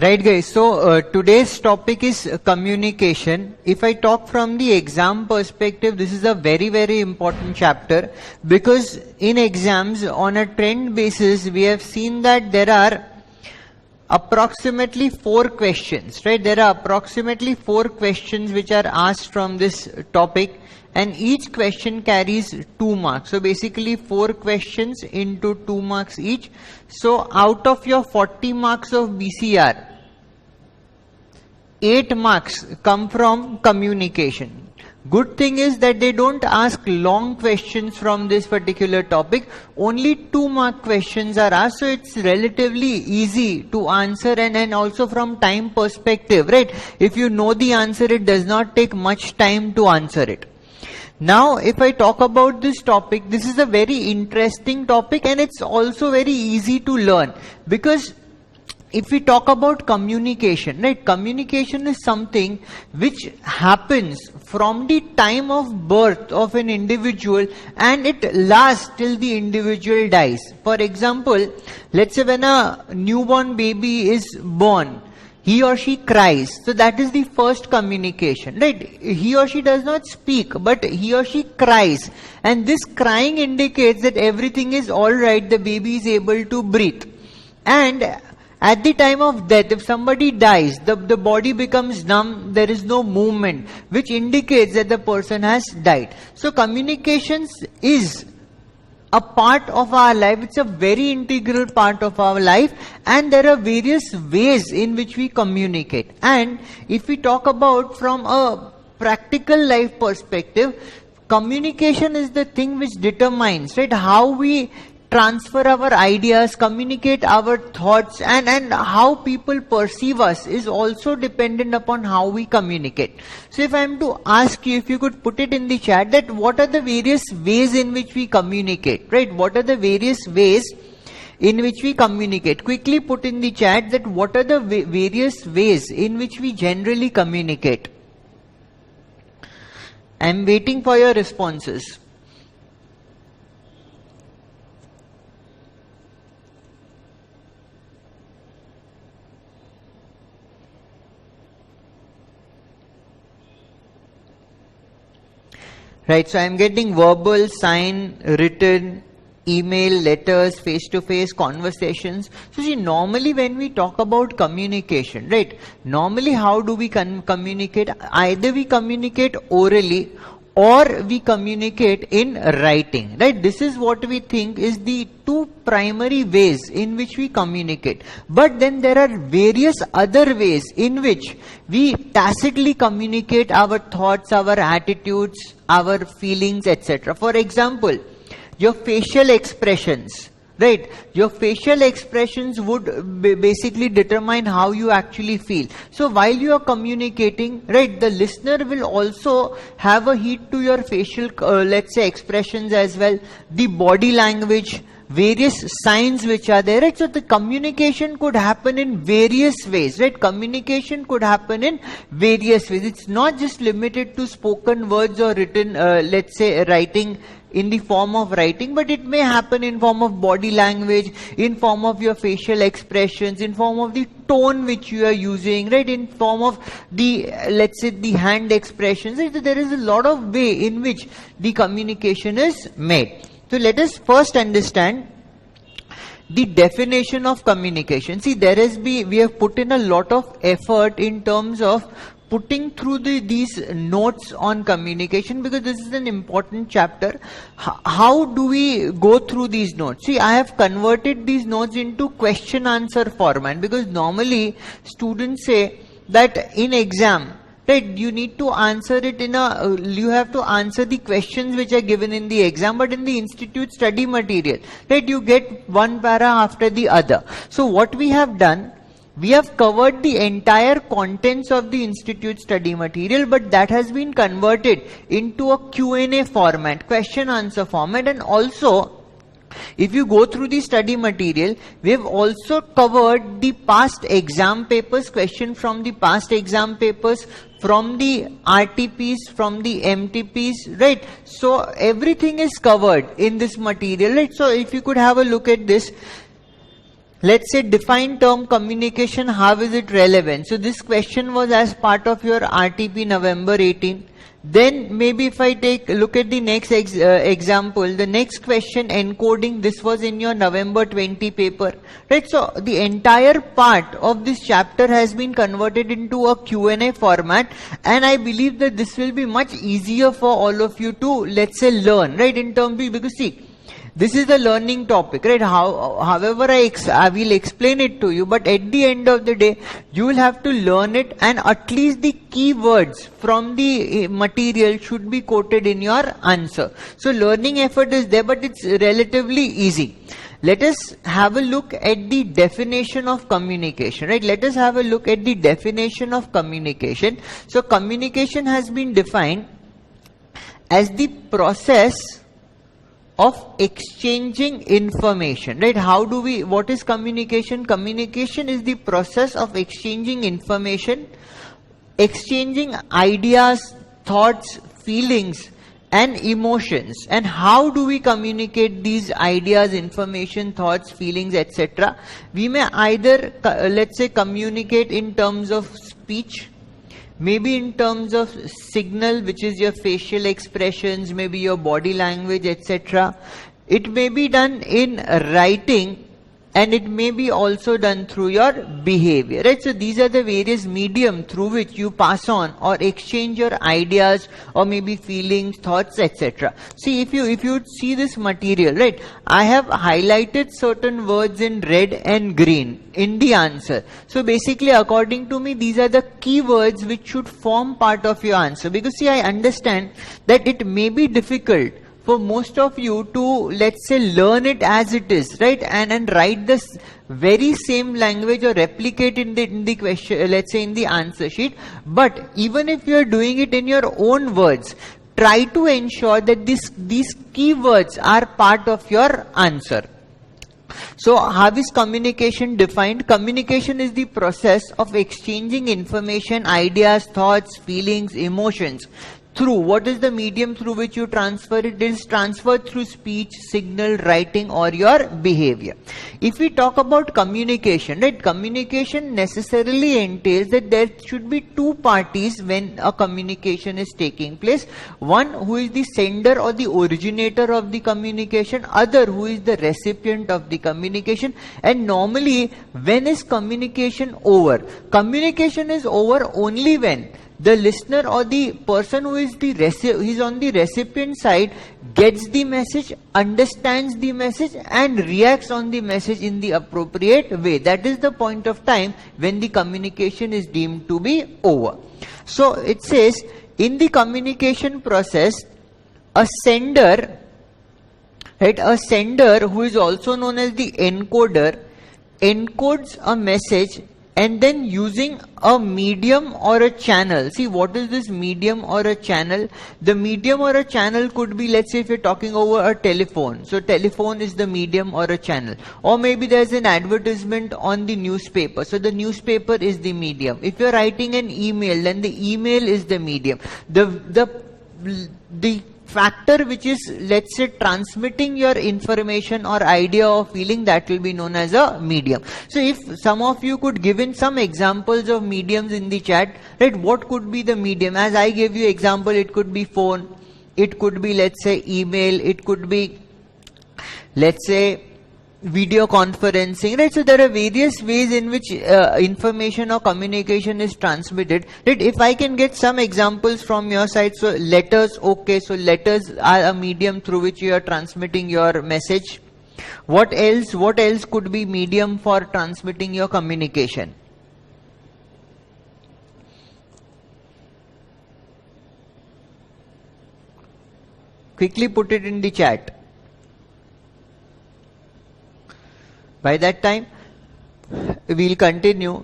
Right guys, so today's topic is communication. If I talk from the exam perspective, this is a very important chapter, because in exams on a trend basis we have seen that there are approximately 4 questions, right? There are approximately 4 questions which are asked from this topic, and each question carries 2 marks. So basically 4 questions into 2 marks each. So out of your 40 marks of BCR, 8 marks come from communication. Good thing is that they don't ask long questions from this particular topic. Only 2 mark questions are asked, so it's relatively easy to answer, and also from time perspective, right? If you know the answer, it does not take much time to answer it. Now, if I talk about this topic, this is a very interesting topic, and it's also very easy to learn, because if we talk about communication, right? Communication is something which happens from the time of birth of an individual, and it lasts till the individual dies. For example, let's say when a newborn baby is born, he or she cries. So that is the first communication, right? He or she does not speak, but he or she cries. And this crying indicates that everything is alright, the baby is able to breathe. And at the time of death, if somebody dies, the body becomes numb, there is no movement, which indicates that the person has died. So communications is a part of our life. It's a very integral part of our life, and there are various ways in which we communicate. And if we talk about from a practical life perspective, communication is the thing which determines, right, how we transfer our ideas, communicate our thoughts, and how people perceive us is also dependent upon how we communicate. So if I am to ask you, if you could put it in the chat, that what are the various ways in which we communicate, right? What are the various ways in which we communicate? Quickly put in the chat that what are the various ways in which we generally communicate. I am waiting for your responses. Right, so I am getting verbal, sign, written, email, letters, face-to-face conversations. So see, normally when we talk about communication, right, normally how do we communicate? Either we communicate orally or we communicate in writing, right? This is what we think is the 2 primary ways in which we communicate. But then there are various other ways in which we tacitly communicate our thoughts, our attitudes, our feelings, etc. For example, your facial expressions, right? Your facial expressions would basically determine how you actually feel. So while you are communicating, right, the listener will also have a heed to your facial, let's say, expressions as well, the body language, various signs which are there, right? So the communication could happen in various ways, right? Communication could happen in various ways. It's not just limited to spoken words or written, let's say, writing in the form of writing, but it may happen in form of body language, in form of your facial expressions, in form of the tone which you are using, right, in form of the, let's say, the hand expressions, right? So there is a lot of way in which the communication is made. So let us first understand the definition of communication. See, we have put in a lot of effort in terms of putting through these notes on communication, because this is an important chapter. How do we go through these notes? See, I have converted these notes into question answer format, because normally students say that in exam, right, you need to answer it in you have to answer the questions which are given in the exam, but in the institute study material, right, you get one para after the other. So what we have done, we have covered the entire contents of the institute study material, but that has been converted into a Q&A format, question answer format. And also, if you go through the study material, we have also covered the past exam papers, question from the past exam papers, from the RTPs, from the MTPs, right? So everything is covered in this material, right? So if you could have a look at this, let's say define term communication, how is it relevant? So this question was as part of your RTP November 18. Then maybe if I take a look at the next example, the next question, encoding, this was in your November 20 paper, right? So the entire part of this chapter has been converted into a Q&A format, and I believe that this will be much easier for all of you to, let's say, learn, right? In terms of, because see, this is the learning topic, right? However, I will explain it to you, but at the end of the day, you will have to learn it, and at least the keywords from the material should be quoted in your answer. So learning effort is there, but it's relatively easy. Let us have a look at the definition of communication, right? Let us have a look at the definition of communication. So communication has been defined as the process of exchanging information, right? What is communication? Communication is the process of exchanging information, exchanging ideas, thoughts, feelings, and emotions. And how do we communicate these ideas, information, thoughts, feelings, etc.? We may either, let's say, communicate in terms of speech, maybe in terms of signal, which is your facial expressions, maybe your body language, etc. It may be done in writing, and it may be also done through your behavior, right? So these are the various medium through which you pass on or exchange your ideas or maybe feelings, thoughts, etc. See, if you see this material, right, I have highlighted certain words in red and green in the answer. So basically, according to me, these are the keywords which should form part of your answer, because see, I understand that it may be difficult for most of you to, let's say, learn it as it is, right, and write this very same language or replicate in the question, let's say, in the answer sheet. But even if you are doing it in your own words, try to ensure that these keywords are part of your answer. So how is communication defined? Communication is the process of exchanging information, ideas, thoughts, feelings, emotions through, what is the medium through which you transfer it? It is transferred through speech, signal, writing, or your behavior. If we talk about communication, right, communication necessarily entails that there should be two parties when a communication is taking place. One who is the sender or the originator of the communication, other who is the recipient of the communication. And normally, when is communication over? Communication is over only when the listener or the person who is on the recipient side gets the message, understands the message, and reacts on the message in the appropriate way. That is the point of time when the communication is deemed to be over. So it says, in the communication process, a sender, right, a sender who is also known as the encoder, encodes a message, and then using a medium or a channel. See, what is this medium or a channel? The medium or a channel could be, let's say, if you're talking over a telephone. So telephone is the medium or a channel. Or maybe there's an advertisement on the newspaper. So the newspaper is the medium. If you're writing an email, then the email is the medium. The factor which is, let's say, transmitting your information or idea or feeling, that will be known as a medium. So if some of you could give in some examples of mediums in the chat, right, what could be the medium? As I gave you example, it could be phone, it could be, let's say, email, it could be, let's say, video conferencing, right? So there are various ways in which information or communication is transmitted, right? If I can get some examples from your side. So letters, okay, so letters are a medium through which you are transmitting your message. What else could be medium for transmitting your communication? Quickly put it in the chat. By that time, we'll continue.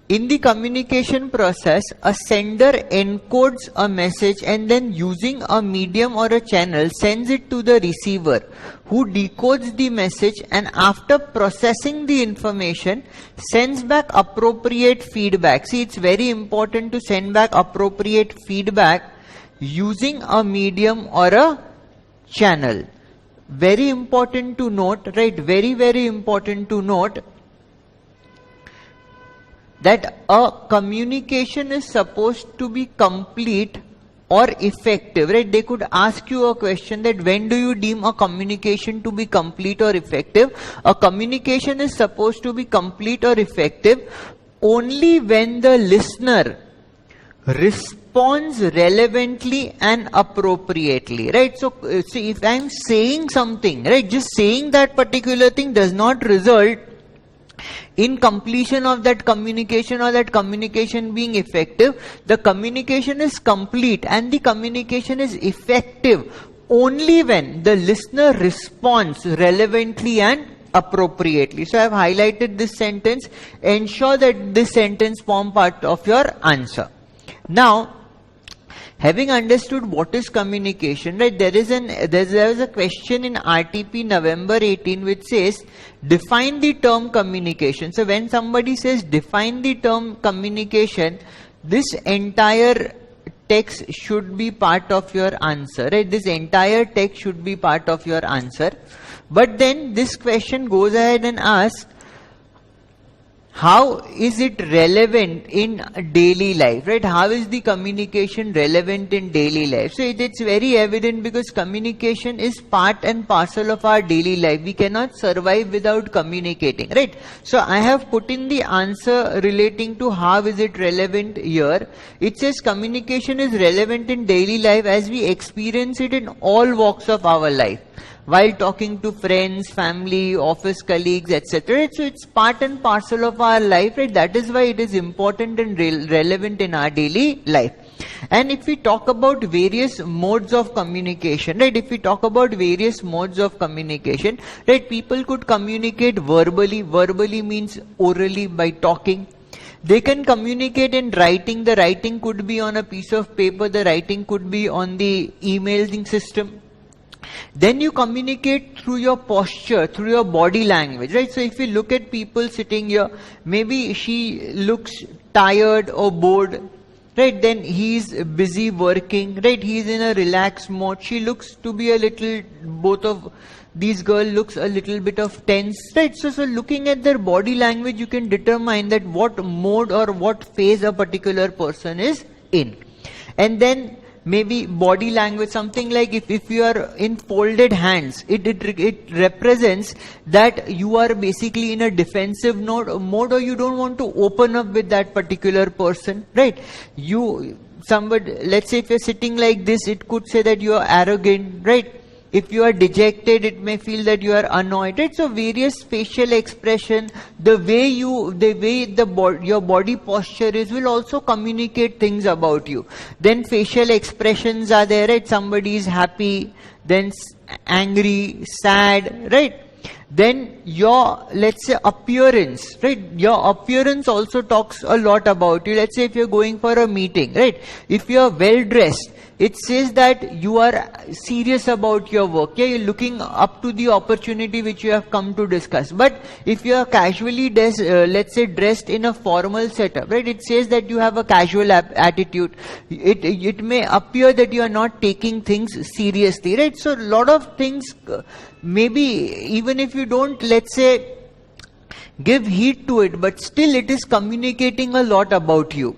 In the communication process, a sender encodes a message and then, using a medium or a channel, sends it to the receiver, who decodes the message, and after processing the information, sends back appropriate feedback. See, it's very important to send back appropriate feedback using a medium or a channel. Very important to note, right? Very, very important to note that a communication is supposed to be complete or effective, right? They could ask you a question that when do you deem a communication to be complete or effective? A communication is supposed to be complete or effective only when the listener responds relevantly and appropriately, right? So, see, if I'm saying something, right, just saying that particular thing does not result in completion of that communication or that communication being effective. The communication is complete and the communication is effective only when the listener responds relevantly and appropriately. So I have highlighted this sentence. Ensure that this sentence form part of your answer. Now, having understood what is communication, right, there is a question in RTP November 18 which says define the term communication. So when somebody says define the term communication, this entire text should be part of your answer, right? This entire text should be part of your answer. But then this question goes ahead and asks, how is it relevant in daily life, right? How is the communication relevant in daily life? So it's very evident because communication is part and parcel of our daily life. We cannot survive without communicating, right? So I have put in the answer relating to how is it relevant here. It says communication is relevant in daily life as we experience it in all walks of our life, while talking to friends, family, office colleagues, etc. So it's part and parcel of our life, right? That is why it is important and relevant in our daily life. And if we talk about various modes of communication, right? If we talk about various modes of communication, right? People could communicate verbally. Verbally means orally, by talking. They can communicate in writing. The writing could be on a piece of paper. The writing could be on the emailing system. Then you communicate through your posture, through your body language, right? So if you look at people sitting here, maybe she looks tired or bored, right? Then he's busy working, right? He's in a relaxed mode. She looks to be a little, both of these girls looks a little bit of tense, right? So looking at their body language, you can determine that what mode or what phase a particular person is in. And then maybe body language, something like if you are in folded hands, it represents that you are basically in a defensive mode, or you don't want to open up with that particular person, right? Somebody, let's say if you're sitting like this, it could say that you are arrogant, right? If you are dejected, it may feel that you are annoyed, right? So various facial expression, the way your body posture is will also communicate things about you. Then facial expressions are there, right? Somebody is happy, then angry, sad, right? Then your, let's say, appearance, right? Your appearance also talks a lot about you. Let's say if you're going for a meeting, right? If you're well dressed, it says that you are serious about your work. Yeah, you're looking up to the opportunity which you have come to discuss. But if you are casually, let's say, dressed in a formal setup, right? It says that you have a casual attitude. It may appear that you are not taking things seriously, right? So a lot of things, maybe even if you don't, let's say, give heed to it, but still it is communicating a lot about you.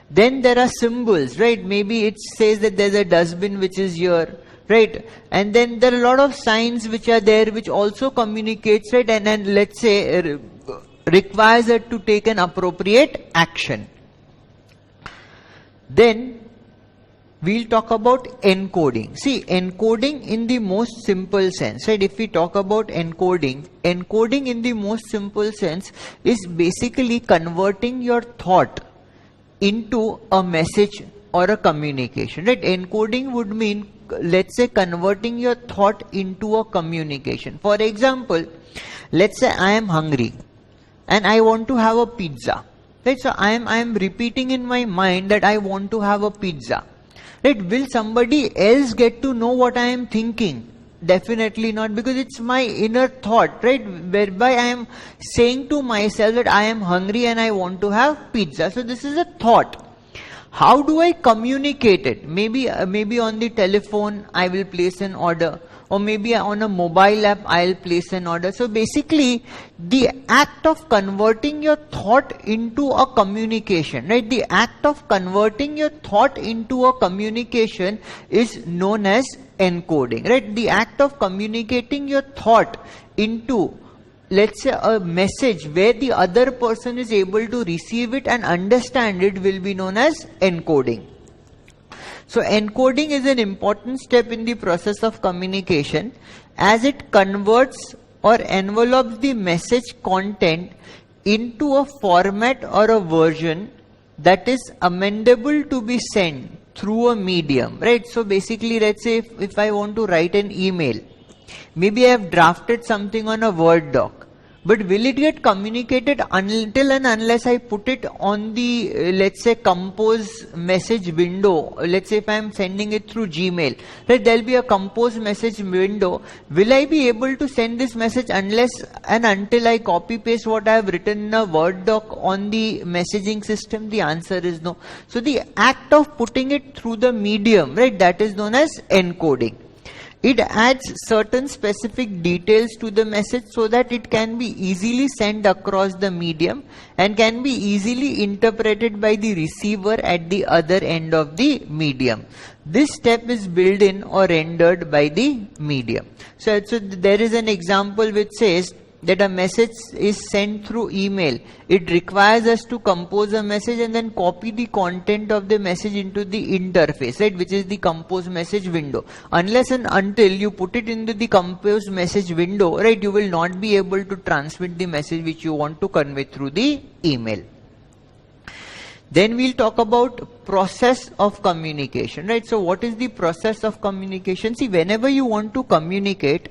Then there are symbols, right? Maybe it says that there's a dustbin which is here, right? And then there are a lot of signs which are there which also communicates, right? And then let's say requires it to take an appropriate action. Then we'll talk about encoding. See, encoding in the most simple sense, right? If we talk about encoding in the most simple sense is basically converting your thought into a message or a communication, right? Encoding would mean, let's say, converting your thought into a communication. For example, let's say I am hungry and I want to have a pizza, right? So I am repeating in my mind that I want to have a pizza, right? Will somebody else get to know what I am thinking? Definitely not, because it's my inner thought, right? Whereby I am saying to myself that I am hungry and I want to have pizza. So this is a thought. How do I communicate it? Maybe on the telephone I will place an order, or maybe on a mobile app I'll place an order. So basically the act of converting your thought into a communication, right? The act of converting your thought into a communication is known as encoding, right? The act of communicating your thought into, let's say, a message where the other person is able to receive it and understand it will be known as encoding. So encoding is an important step in the process of communication, as it converts or envelopes the message content into a format or a version that is amendable to be sent through a medium, right? So basically, let's say if I want to write an email, maybe I have drafted something on a Word doc, but will it get communicated until and unless I put it on the, let's say, compose message window? Let's say if I am sending it through Gmail, right, there will be a compose message window. Will I be able to send this message unless and until I copy paste what I have written in a Word doc on the messaging system? The answer is no. So the act of putting it through the medium, right, that is known as encoding. It adds certain specific details to the message so that it can be easily sent across the medium and can be easily interpreted by the receiver at the other end of the medium. This step is built in or rendered by the medium. So there is an example which says that a message is sent through email. It requires us to compose a message and then copy the content of the message into the interface, right, which is the compose message window. Unless and until you put it into the compose message window, right, you will not be able to transmit the message which you want to convey through the email. Then we'll talk about process of communication, right? So what is the process of communication? See, whenever you want to communicate,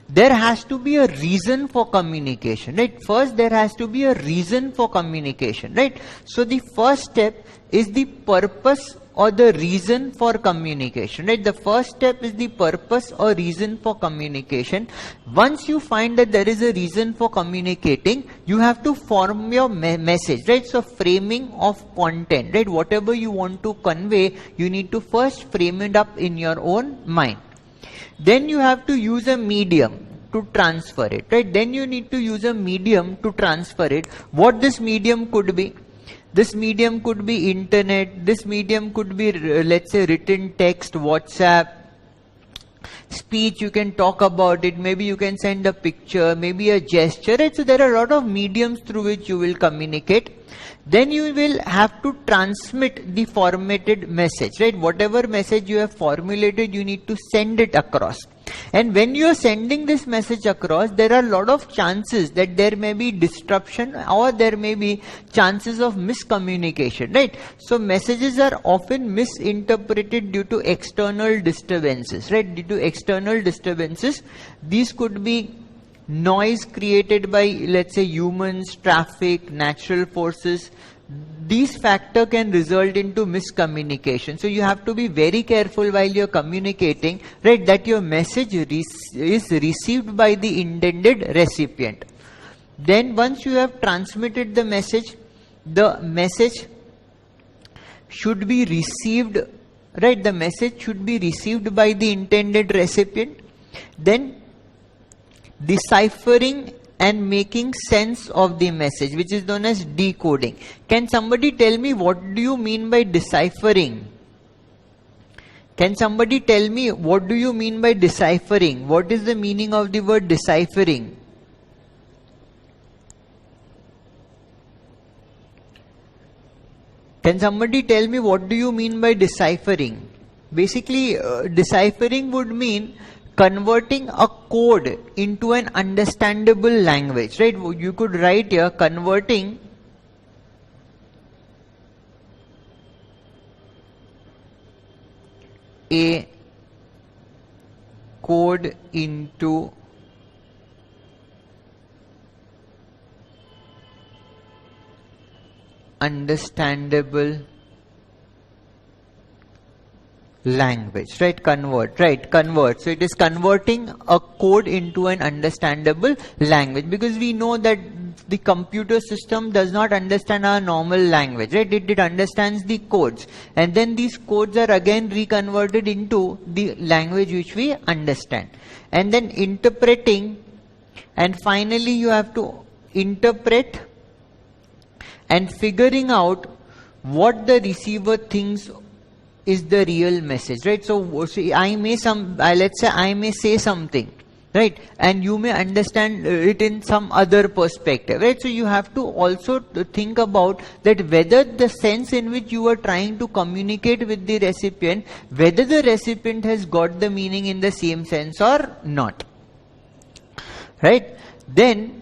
there has to be a reason for communication, right? First, there has to be a reason for communication, right? So the first step is the purpose or the reason for communication, right? The first step is the purpose or reason for communication. Once you find that there is a reason for communicating, you have to form your message, right? So framing of content, right? Whatever you want to convey, you need to first frame it up in your own mind. Then you have to use a medium to transfer it, right? Then you need to use a medium to transfer it. What this medium could be? This medium could be internet. This medium could be, let's say, written text, WhatsApp, speech. You can talk about it. Maybe you can send a picture, maybe a gesture, right? So there are a lot of mediums through which you will communicate. Then you will have to transmit the formatted message, right? Whatever message you have formulated, you need to send it across. And when you are sending this message across, there are a lot of chances that there may be disruption or there may be chances of miscommunication, right? So messages are often misinterpreted due to external disturbances, right? Due to external disturbances, these could be noise created by, let's say, humans, traffic, natural forces. These factors can result into miscommunication. So you have to be very careful while you're communicating, right, that your message is received by the intended recipient. Then once you have transmitted the message should be received, right? The message should be received by the intended recipient. Then deciphering and making sense of the message, which is known as decoding. Can somebody tell me what do you mean by deciphering? Can somebody tell me what do you mean by deciphering? What is the meaning of the word deciphering? Can somebody tell me what do you mean by deciphering? Basically, deciphering would mean converting a code into an understandable language, right? You could write here converting a code into understandable language, right? Convert. So it is converting a code into an understandable language, because we know that the computer system does not understand our normal language, right? It understands the codes, and then these codes are again reconverted into the language which we understand, and then interpreting, and finally you have to interpret and figuring out what the receiver thinks is the real message, right? So let's say I may say something, right, and you may understand it in some other perspective, right? So you have to also think about that whether the sense in which you are trying to communicate with the recipient, whether the recipient has got the meaning in the same sense or not, right? Then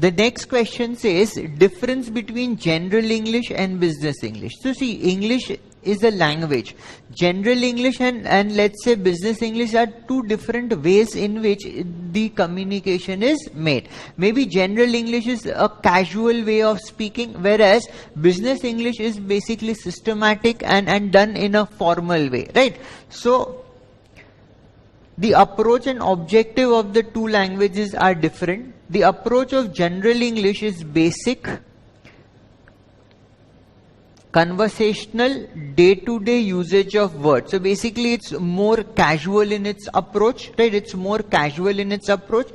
the next question says difference between general English and business English. So see, English is a language. General English and let's say business English are two different ways in which the communication is made. Maybe general English is a casual way of speaking, whereas business English is basically systematic and done in a formal way, right? So the approach and objective of the two languages are different. The approach of general English is basic, conversational, day-to-day usage of words. So basically it's more casual in its approach, right? It's more casual in its approach.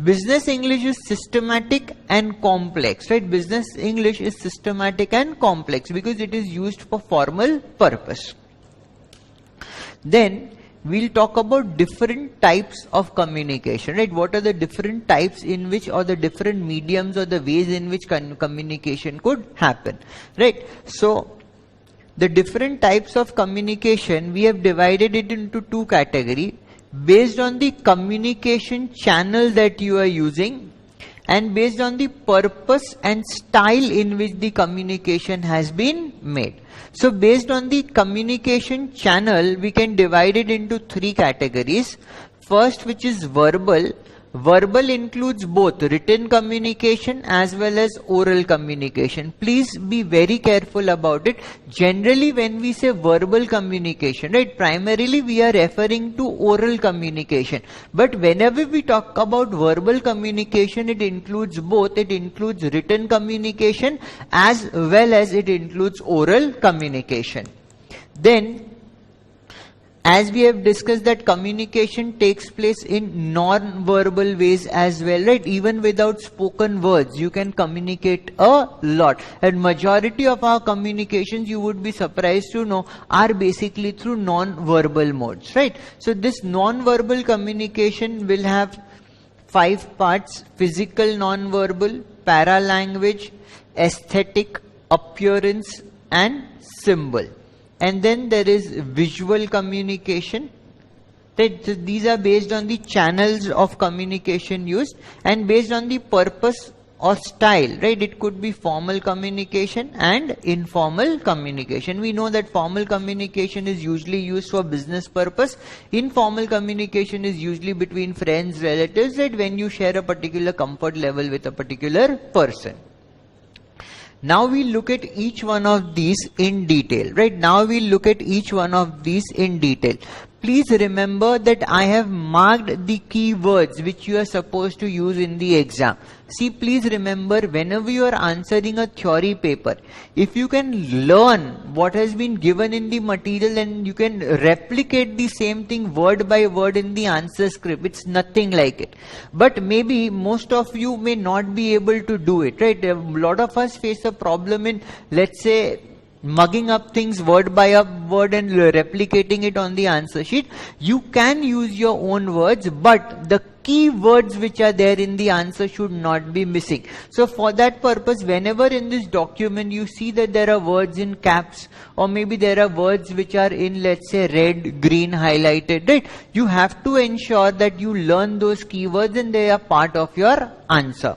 Business English is systematic and complex, right? Business English is systematic and complex because it is used for formal purpose. Then we'll talk about different types of communication, right? What are the different types in which, or the different mediums or the ways in which communication could happen, right? So the different types of communication, we have divided it into two categories based on the communication channel that you are using and based on the purpose and style in which the communication has been made. So based on the communication channel, we can divide it into three categories. First, which is verbal. Verbal includes both written communication as well as oral communication. Please be very careful about it. Generally, when we say verbal communication, right, primarily we are referring to oral communication. But whenever we talk about verbal communication, it includes both. It includes written communication as well as it includes oral communication. Then, as we have discussed that communication takes place in non-verbal ways as well, right? Even without spoken words, you can communicate a lot. And majority of our communications, you would be surprised to know, are basically through non-verbal modes, right? So this non-verbal communication will have 5 parts: physical non-verbal, paralanguage, aesthetic, appearance, and symbol. And then there is visual communication. Right? So these are based on the channels of communication used and based on the purpose or style, right? It could be formal communication and informal communication. We know that formal communication is usually used for business purpose. Informal communication is usually between friends, relatives, right? When you share a particular comfort level with a particular person. Now we look at each one of these in detail, right? Now we look at each one of these in detail. Please remember that I have marked the keywords which you are supposed to use in the exam. See, please remember, whenever you are answering a theory paper, if you can learn what has been given in the material and you can replicate the same thing word by word in the answer script, it's nothing like it. But maybe most of you may not be able to do it, right? A lot of us face a problem in, let's say, mugging up things word by word and replicating it on the answer sheet. You can use your own words, but the key words which are there in the answer should not be missing. So for that purpose, whenever in this document you see that there are words in caps, or maybe there are words which are in, let's say, red, green, highlighted, right? You have to ensure that you learn those keywords and they are part of your answer.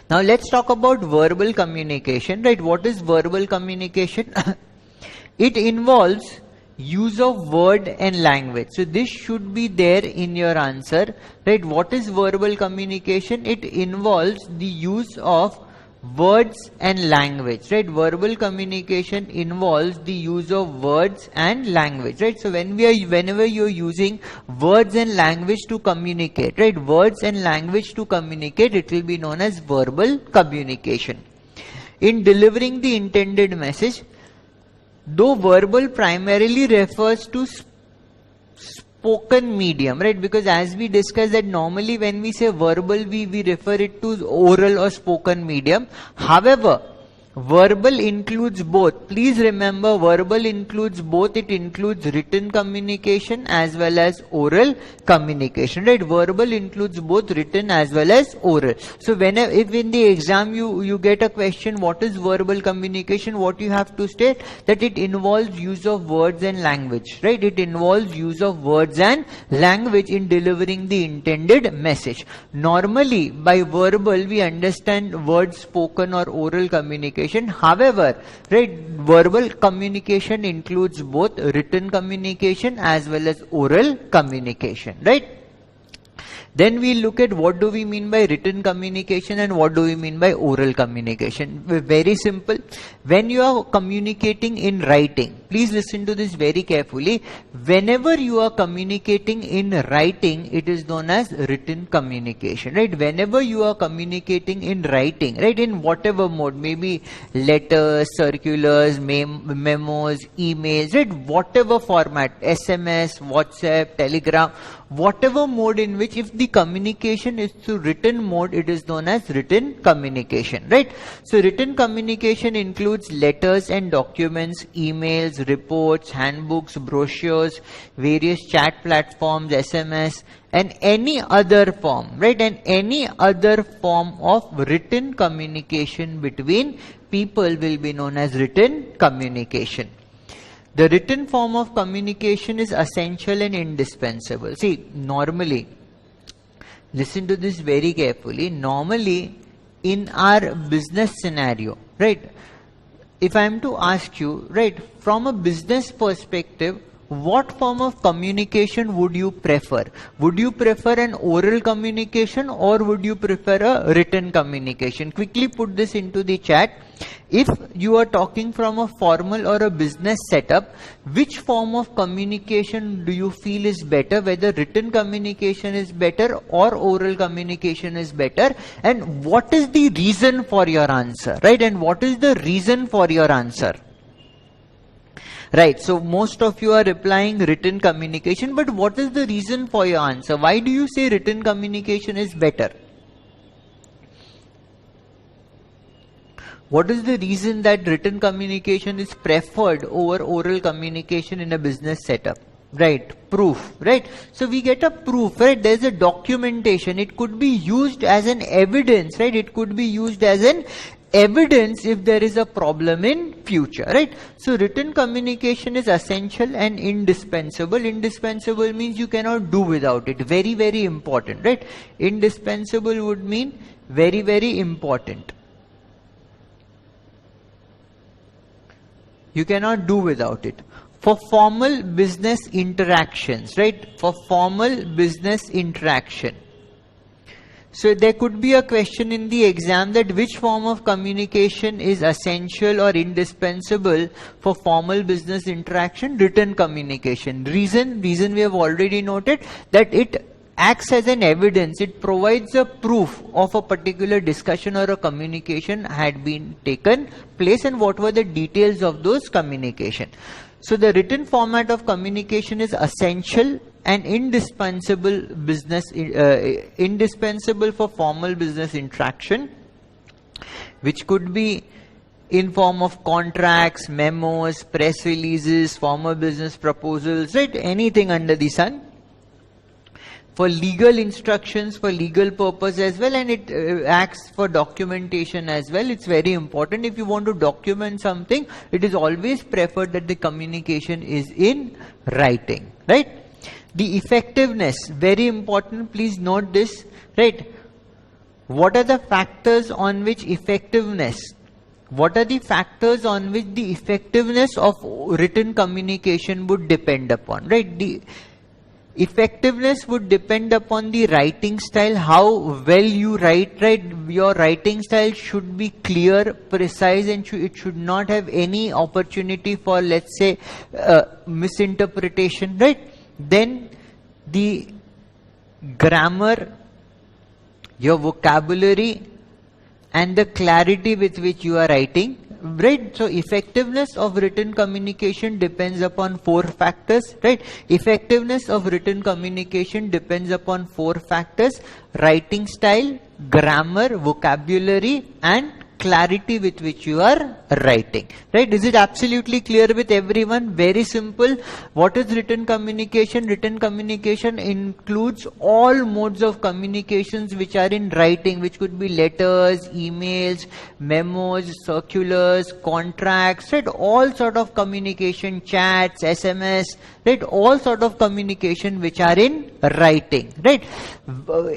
Now let's talk about verbal communication, right? What is verbal communication? It involves use of word and language. So this should be there in your answer, right? What is verbal communication? It involves the use of words and language, right? Verbal communication involves the use of words and language, right? So whenever you're using words and language to communicate, right? Words and language to communicate, it will be known as verbal communication. In delivering the intended message, though verbal primarily refers to spoken medium, right? Because as we discussed that normally when we say verbal, we refer it to oral or spoken medium. However, verbal includes both. Please remember, verbal includes both. It includes written communication as well as oral communication, right? Verbal includes both written as well as oral. So whenever, if in the exam you get a question, what is verbal communication? What you have to state that it involves use of words and language, right? It involves use of words and language in delivering the intended message. Normally, by verbal, we understand words spoken or oral communication. However, right, verbal communication includes both written communication as well as oral communication, right? Then we look at what do we mean by written communication and what do we mean by oral communication. Very simple. When you are communicating in writing, please listen to this very carefully. Whenever you are communicating in writing, it is known as written communication, right? Whenever you are communicating in writing, right, in whatever mode, maybe letters, circulars, memos, emails, right, whatever format, SMS, WhatsApp, Telegram, whatever mode in which if the communication is through written mode, it is known as written communication, right? So written communication includes letters and documents, emails, reports, handbooks, brochures, various chat platforms, SMS, and any other form, right? And any other form of written communication between people will be known as written communication. The written form of communication is essential and indispensable. See, normally, listen to this very carefully. Normally, in our business scenario, right, if I am to ask you, right, from a business perspective, what form of communication would you prefer? Would you prefer an oral communication or would you prefer a written communication? Quickly put this into the chat. If you are talking from a formal or a business setup, which form of communication do you feel is better? Whether written communication is better or oral communication is better? And what is the reason for your answer, right? And what is the reason for your answer? Right, so most of you are replying written communication, but what is the reason for your answer? Why do you say written communication is better? What is the reason that written communication is preferred over oral communication in a business setup? Right, proof, right? So we get a proof, right? There's a documentation. It could be used as an evidence, right? It could be used as an evidence if there is a problem in future, right? So written communication is essential and indispensable. Indispensable means you cannot do without it. Very, very important, right? Indispensable would mean very, very important. You cannot do without it. For formal business interactions, right? For formal business interaction. So there could be a question in the exam that which form of communication is essential or indispensable for formal business interaction? Written communication. Reason we have already noted that it acts as an evidence. It provides a proof of a particular discussion or a communication had been taken place and what were the details of those communication. So the written format of communication is essential and indispensable indispensable for formal business interaction, which could be in form of contracts, memos, press releases, formal business proposals, right? Anything under the sun. For legal instructions, for legal purpose as well, and it acts for documentation as well. It's very important. If you want to document something, it is always preferred that the communication is in writing, right? The effectiveness, very important, please note this, right? What are the factors on which effectiveness, what are the factors on which the effectiveness of written communication would depend upon, right? Effectiveness would depend upon the writing style, how well you write, right? Your writing style should be clear, precise, and it should not have any opportunity for, let's say, misinterpretation, right? Then the grammar, your vocabulary, and the clarity with which you are writing, right? So effectiveness of written communication depends upon 4 factors, right? Effectiveness of written communication depends upon 4 factors: writing style, grammar, vocabulary, and clarity with which you are writing, right? Is it absolutely clear with everyone? Very simple. What is written communication? Written communication includes all modes of communications which are in writing, which could be letters, emails, memos, circulars, contracts, right? All sort of communication, chats, SMS, right? All sort of communication which are in writing, right?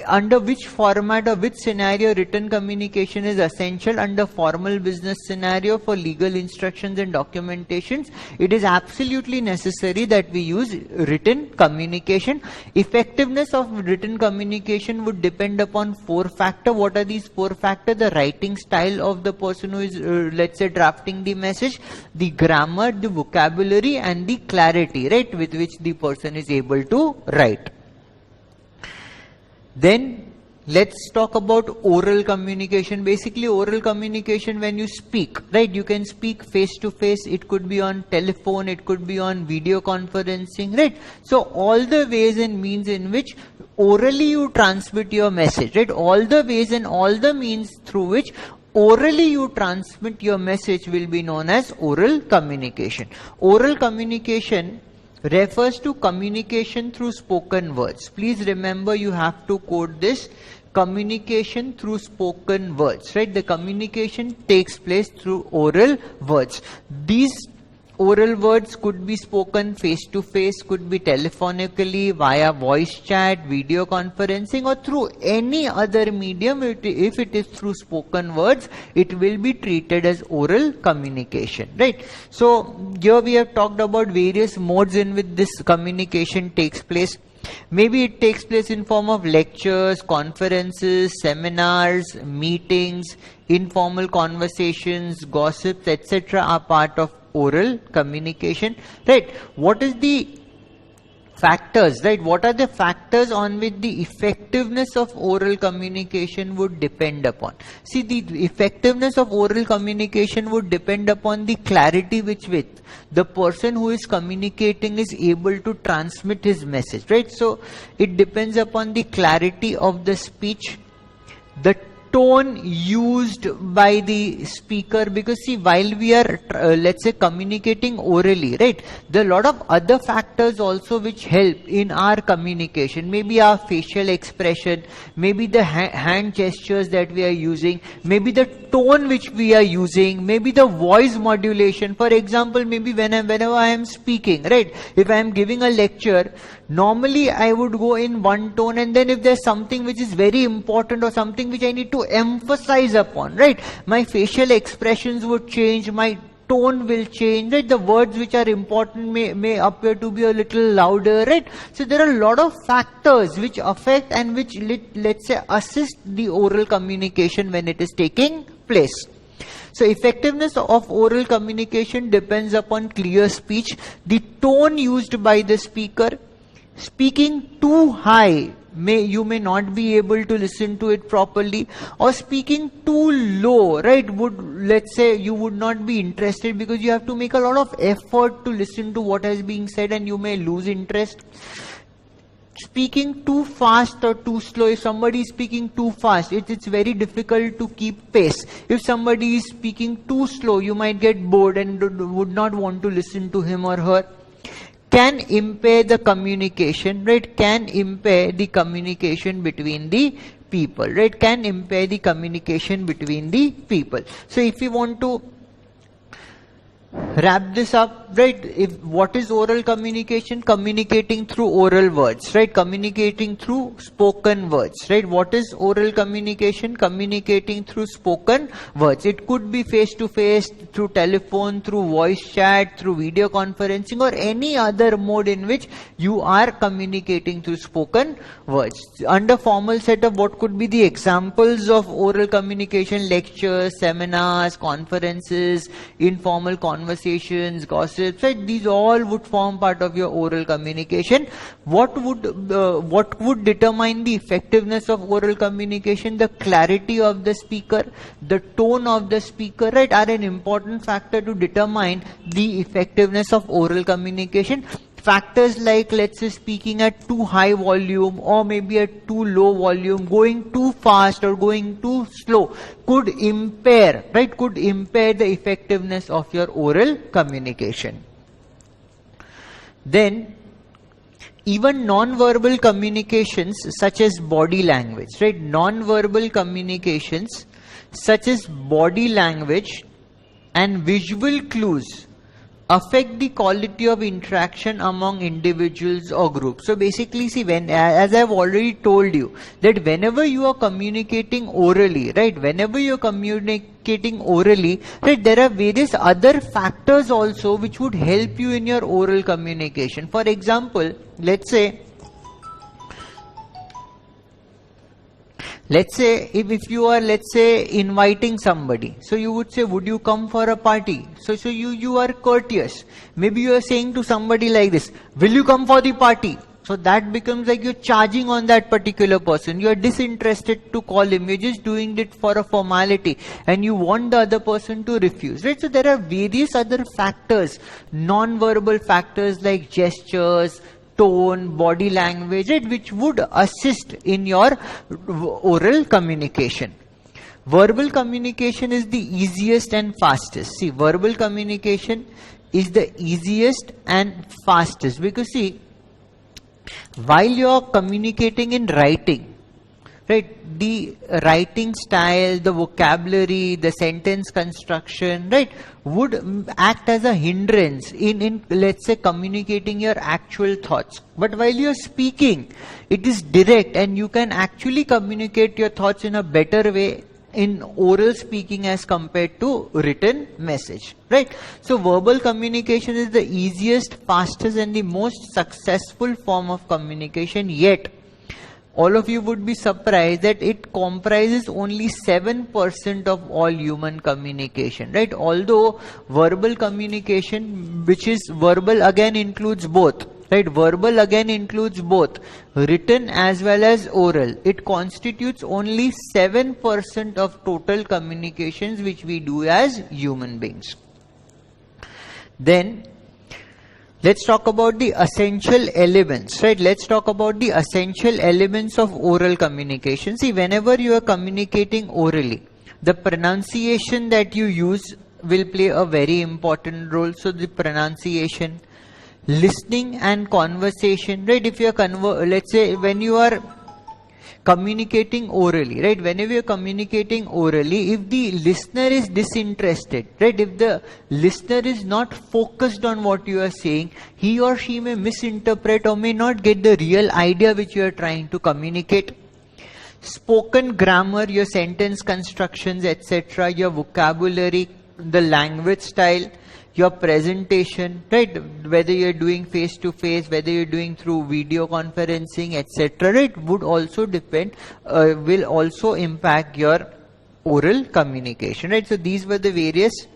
Under which format or which scenario written communication is essential? Under formal business scenario, for legal instructions and documentations, it is absolutely necessary that we use written communication. Effectiveness of written communication would depend upon 4 factors. What are these 4 factors? The writing style of the person who is, let's say, drafting the message, the grammar, the vocabulary, and the clarity, right, with which the person is able to write. Then let's talk about oral communication. Basically, oral communication, when you speak, right? You can speak face to face. It could be on telephone. It could be on video conferencing, right? So all the ways and means in which orally you transmit your message, right? All the ways and all the means through which orally you transmit your message will be known as oral communication. Oral communication refers to communication through spoken words. Please remember, you have to quote this: communication through spoken words, right? The communication takes place through oral words. These oral words could be spoken face to face, could be telephonically, via voice chat, video conferencing, or through any other medium. If it is through spoken words, it will be treated as oral communication, right? So here we have talked about various modes in which this communication takes place. Maybe it takes place in form of lectures, conferences, seminars, meetings, informal conversations, gossips, etc. are part of oral communication, right? What is the factors, right? What are the factors on which the effectiveness of oral communication would depend upon? See, the effectiveness of oral communication would depend upon the clarity with which the person who is communicating is able to transmit his message, right? So it depends upon the clarity of the speech, the tone used by the speaker, because see, while we are let's say communicating orally, right, there are a lot of other factors also which help in our communication. Maybe our facial expression, maybe the hand gestures that we are using, maybe the tone which we are using, maybe the voice modulation. For example, maybe whenever I am speaking, right, if I am giving a lecture, normally I would go in one tone, and then if there's something which is very important or something which I need to emphasize upon, right, my facial expressions would change, my tone will change, right? The words which are important may appear to be a little louder, right? So there are a lot of factors which affect and which, let's say, assist the oral communication when it is taking place. So effectiveness of oral communication depends upon clear speech, the tone used by the speaker. Speaking too high, you may not be able to listen to it properly, or speaking too low, right, let's say you would not be interested, because you have to make a lot of effort to listen to what is being said and you may lose interest. Speaking too fast or too slow, if somebody is speaking too fast, it's very difficult to keep pace. If somebody is speaking too slow, you might get bored and would not want to listen to him or her. Can impair the communication, right? Can impair the communication between the people, right? Can impair the communication between the people. So if you want to wrap this up, right? If what is oral communication? Communicating through oral words, right? Communicating through spoken words, right? What is oral communication? Communicating through spoken words. It could be face to face, through telephone, through voice chat, through video conferencing, or any other mode in which you are communicating through spoken words. Under formal setup, what could be the examples of oral communication? Lectures, seminars, conferences, informal conversations, gossips, right? These all would form part of your oral communication. What would determine the effectiveness of oral communication? The clarity of the speaker, the tone of the speaker, right, are an important factor to determine the effectiveness of oral communication. Factors like, let's say, speaking at too high volume or maybe at too low volume, going too fast or going too slow could impair, right, could impair the effectiveness of your oral communication. Then, even non-verbal communications such as body language, right, non-verbal communications such as body language and visual clues affect the quality of interaction among individuals or groups. So basically, see, as I've already told you, that whenever you are communicating orally, right, whenever you are communicating orally, right, there are various other factors also which would help you in your oral communication. For example, let's say if you are, let's say, inviting somebody, so you would say, would you come for a party? So you are courteous. Maybe you are saying to somebody like this, will you come for the party? So that becomes like you're charging on that particular person. You are disinterested to call him. You're just doing it for a formality and you want the other person to refuse, right? So there are various other factors, non-verbal factors like gestures, tone, body language, right, which would assist in your oral communication. Verbal communication is the easiest and fastest. See, verbal communication is the easiest and fastest because, see, while you are communicating in writing, right, the writing style, the vocabulary, the sentence construction, right, would act as a hindrance in let's say communicating your actual thoughts. But while you are speaking, it is direct and you can actually communicate your thoughts in a better way in oral speaking as compared to written message, right? So verbal communication is the easiest, fastest and the most successful form of communication, yet all of you would be surprised that it comprises only 7% of all human communication, right? Although verbal communication, which is verbal, again includes both, right? Verbal again includes both written as well as oral. It constitutes only 7% of total communications which we do as human beings. Then let's talk about the essential elements, right? Let's talk about the essential elements of oral communication. See, whenever you are communicating orally, the pronunciation that you use will play a very important role. So the pronunciation, listening and conversation, right? If you are let's say when you are communicating orally, right? Whenever you're communicating orally, if the listener is disinterested, right? If the listener is not focused on what you are saying, he or she may misinterpret or may not get the real idea which you are trying to communicate. Spoken grammar, your sentence constructions, etc., your vocabulary, the language style, your presentation, right? Whether you're doing face to face, whether you're doing through video conferencing, etc., right, would also depend, will also impact your oral communication, right? So these were the various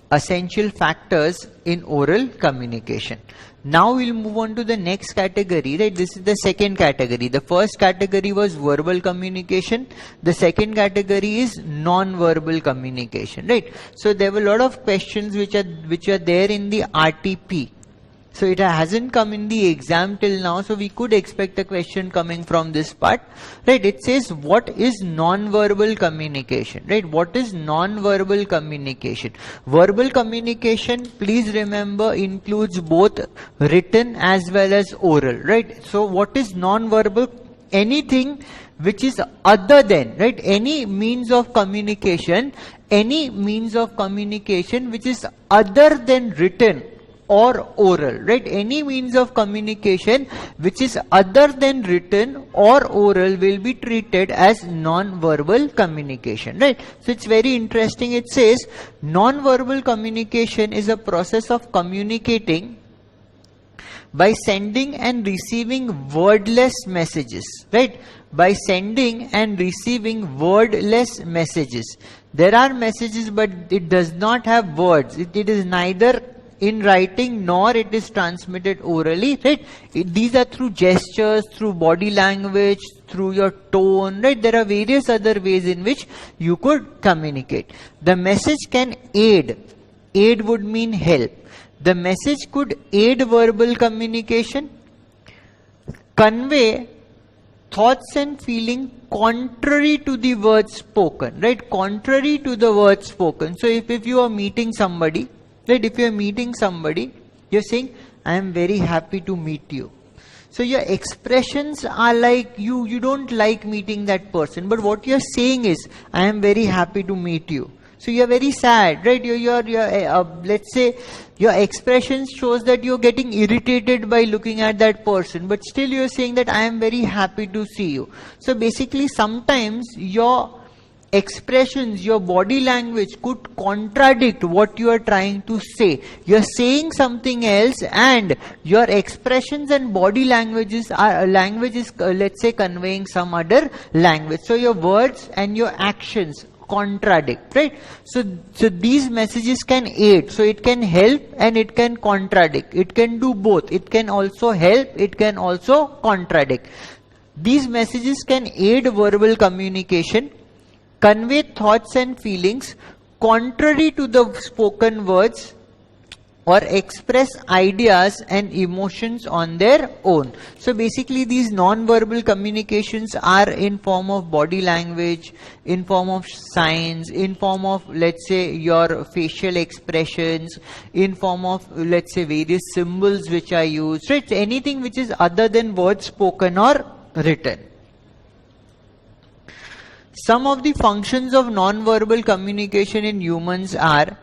essential factors in oral communication. Now we'll move on to the next category, right? This is the second category. The first category was verbal communication. The second category is non-verbal communication, right? So there were a lot of questions which are there in the RTP. So it hasn't come in the exam till now, so we could expect a question coming from this part, right? It says, what is non-verbal communication, right? What is non-verbal communication? Verbal communication, please remember, includes both written as well as oral, right? So what is non-verbal? Anything which is other than, right? Any means of communication which is other than written or oral, right? Any means of communication which is other than written or oral will be treated as non-verbal communication, right? So it's very interesting. It says non-verbal communication is a process of communicating by sending and receiving wordless messages, right? By sending and receiving wordless messages. There are messages, but it does not have words. It is neither in writing nor it is transmitted orally, right? These are through gestures, through body language, through your tone, right? There are various other ways in which you could communicate. The message can aid. Aid would mean help. The message could aid verbal communication, convey thoughts and feeling contrary to the words spoken, right? Contrary to the words spoken. So if you are meeting somebody, right? If you are meeting somebody, you're saying, I am very happy to meet you. So your expressions are like you don't like meeting that person, but what you're saying is, I am very happy to meet you. So you're very sad, right? Let's say your expression shows that you're getting irritated by looking at that person, but still you're saying that I am very happy to see you. So basically sometimes your expressions, your body language could contradict what you are trying to say. You're saying something else and your expressions and body languages are let's say conveying some other language. So your words and your actions contradict, right? So these messages can aid. So it can help and it can contradict. It can do both. It can also help. It can also contradict. These messages can aid verbal communication, convey thoughts and feelings contrary to the spoken words, or express ideas and emotions on their own. So basically these non-verbal communications are in form of body language, in form of signs, in form of, let's say, your facial expressions, in form of, let's say, various symbols which are used, right? Anything which is other than words spoken or written. Some of the functions of non-verbal communication in humans are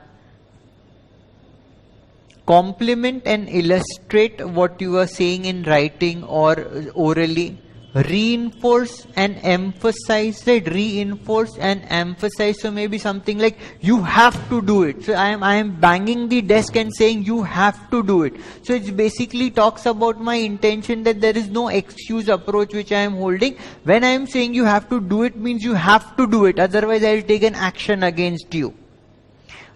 complement and illustrate what you are saying in writing or orally, reinforce and emphasize, right? Reinforce and emphasize. So maybe something like, you have to do it. So I am banging the desk and saying, you have to do it. So it basically talks about my intention that there is no excuse approach which I am holding. When I am saying you have to do it, means you have to do it. Otherwise I will take an action against you.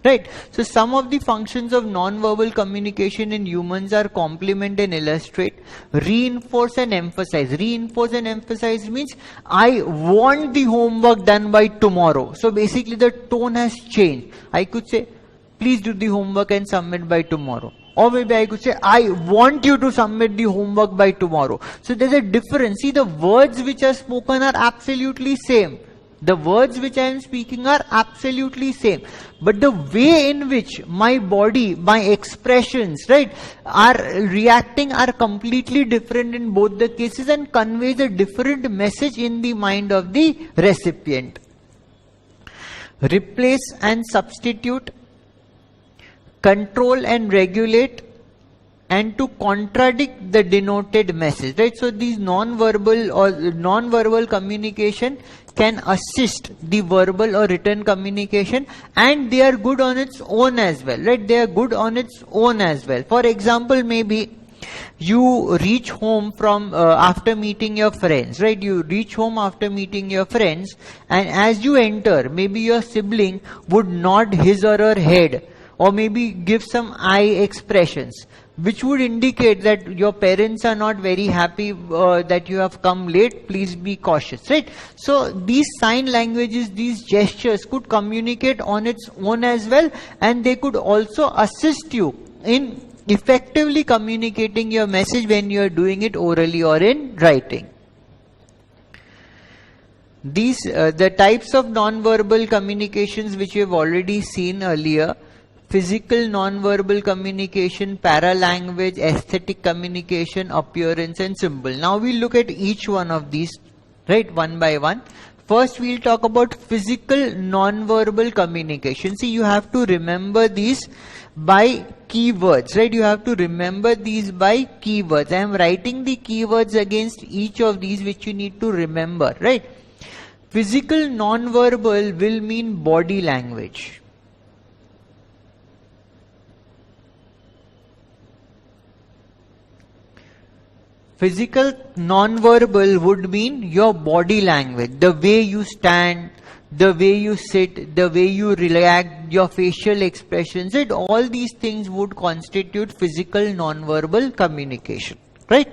Right. So some of the functions of non-verbal communication in humans are complement and illustrate, reinforce and emphasize. Reinforce and emphasize means I want the homework done by tomorrow. So basically the tone has changed. I could say, please do the homework and submit by tomorrow. Or maybe I could say, I want you to submit the homework by tomorrow. So there's a difference. See, the words which are spoken are absolutely same. The words which I am speaking are absolutely same. But the way in which my body, my expressions, right, are reacting are completely different in both the cases and conveys a different message in the mind of the recipient. Replace and substitute, control and regulate, and to contradict the denoted message, right? So these non-verbal communication can assist the verbal or written communication, and they are good on its own as well, right? They are good on its own as well. For example, maybe you reach home from after meeting your friends, right? You reach home after meeting your friends, and as you enter, maybe your sibling would nod his or her head, or maybe give some eye expressions, which would indicate that your parents are not very happy that you have come late, please be cautious, right? So these sign languages, these gestures could communicate on its own as well, and they could also assist you in effectively communicating your message when you are doing it orally or in writing. These the types of non-verbal communications which we have already seen earlier: physical non-verbal communication, paralanguage, aesthetic communication, appearance and symbol. Now we look at each one of these right, one by one. First, we'll talk about physical non-verbal communication. See, you have to remember these by keywords, right? You have to remember these by keywords. I am writing the keywords against each of these which you need to remember, right? Physical non-verbal will mean body language. Physical non-verbal would mean your body language, the way you stand, the way you sit, the way you react, your facial expressions, and all these things would constitute physical non-verbal communication, right?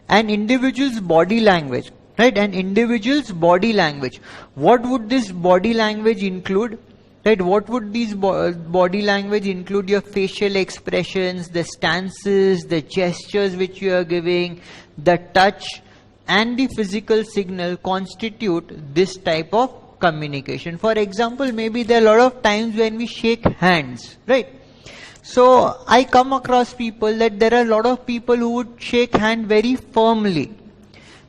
An individual's body language, right? An individual's body language. What would this body language include? Right, what would these body language include? Your facial expressions, the stances, the gestures which you are giving, the touch and the physical signal constitute this type of communication. For example, maybe there are a lot of times when we shake hands, right? So I come across people that there are a lot of people who would shake hand very firmly.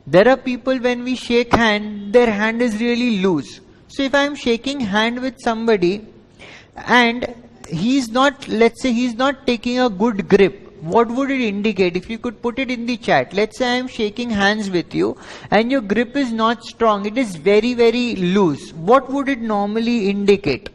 There are people when we shake hand, their hand is really loose. So if I am shaking hand with somebody and he's not, let's say he's not taking a good grip, what would it indicate? If you could put it in the chat. Let's say I am shaking hands with you and your grip is not strong, it is very, very loose. What would it normally indicate?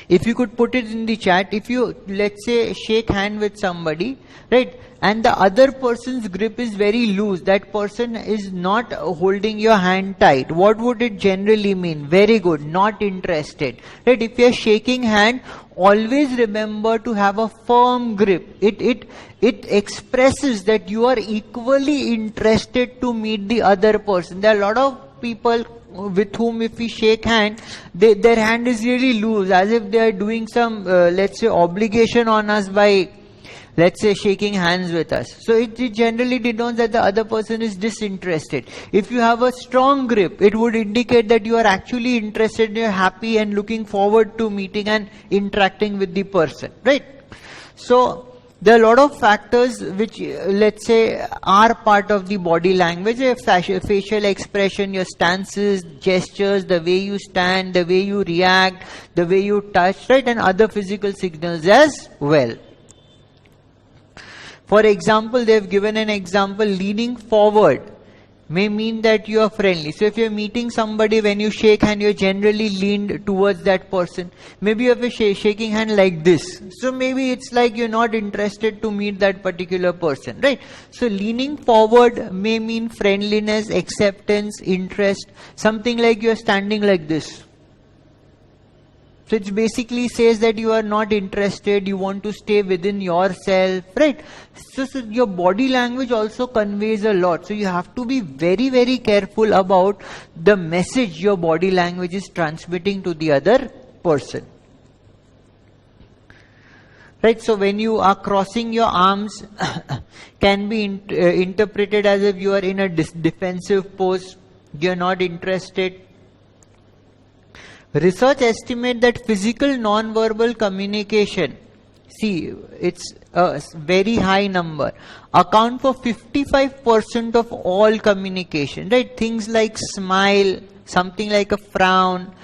If you could put it in the chat, if you, let's say, shake hand with somebody, right, and the other person's grip is very loose, that person is not holding your hand tight, what would it generally mean? Very good, not interested, right? If you are shaking hand, always remember to have a firm grip. It expresses that you are equally interested to meet the other person. There are a lot of people with whom if we shake hand, their hand is really loose, as if they are doing some, let's say, obligation on us by, let's say, shaking hands with us. So it generally denotes that the other person is disinterested. If you have a strong grip, it would indicate that you are actually interested, you are happy and looking forward to meeting and interacting with the person, right? So there are a lot of factors which, let's say, are part of the body language, facial expression, your stances, gestures, the way you stand, the way you react, the way you touch, right, and other physical signals as well. For example, they have given an example, leaning forward may mean that you are friendly. So if you are meeting somebody, when you shake hand, you are generally leaned towards that person. Maybe you have a shaking hand like this. So maybe it's like you're not interested to meet that particular person, right? So leaning forward may mean friendliness, acceptance, interest, something like you are standing like this. So it basically says that you are not interested, you want to stay within yourself, right? So your body language also conveys a lot. So you have to be very, very careful about the message your body language is transmitting to the other person. Right, so when you are crossing your arms, can be interpreted as if you are in a defensive pose, you are not interested. Research estimates that physical non-verbal communication, see, it's a very high number, account for 55% of all communication, right? Things like smile, something like a frown,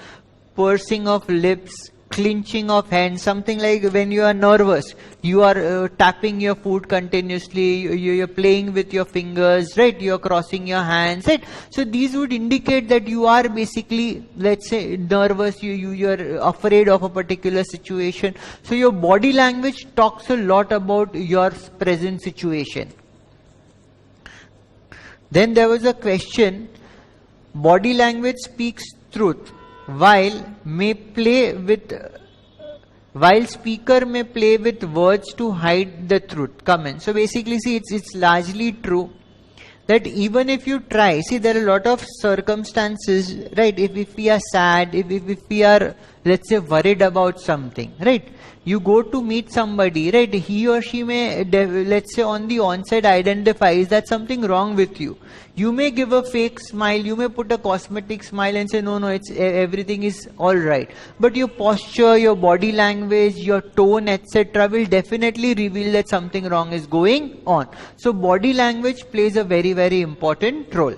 pursing of lips, clenching of hands, something like when you are nervous, you are tapping your foot continuously, you're playing with your fingers, right? You're crossing your hands, right? So these would indicate that you are basically, let's say, nervous, you're afraid of a particular situation. So your body language talks a lot about your present situation. Then there was a question, body language speaks truth, while speaker may play with words to hide the truth. Comment. So basically, see, it's largely true that even if you try, see, there are a lot of circumstances, right? If we are sad, if we are, let's say, worried about something, right? You go to meet somebody, right? He or she may, let's say, on the onset identifies that something wrong with you. You may give a fake smile, you may put a cosmetic smile and say, no, it's everything is all right. But your posture, your body language, your tone, etc. will definitely reveal that something wrong is going on. So body language plays a very, very important role.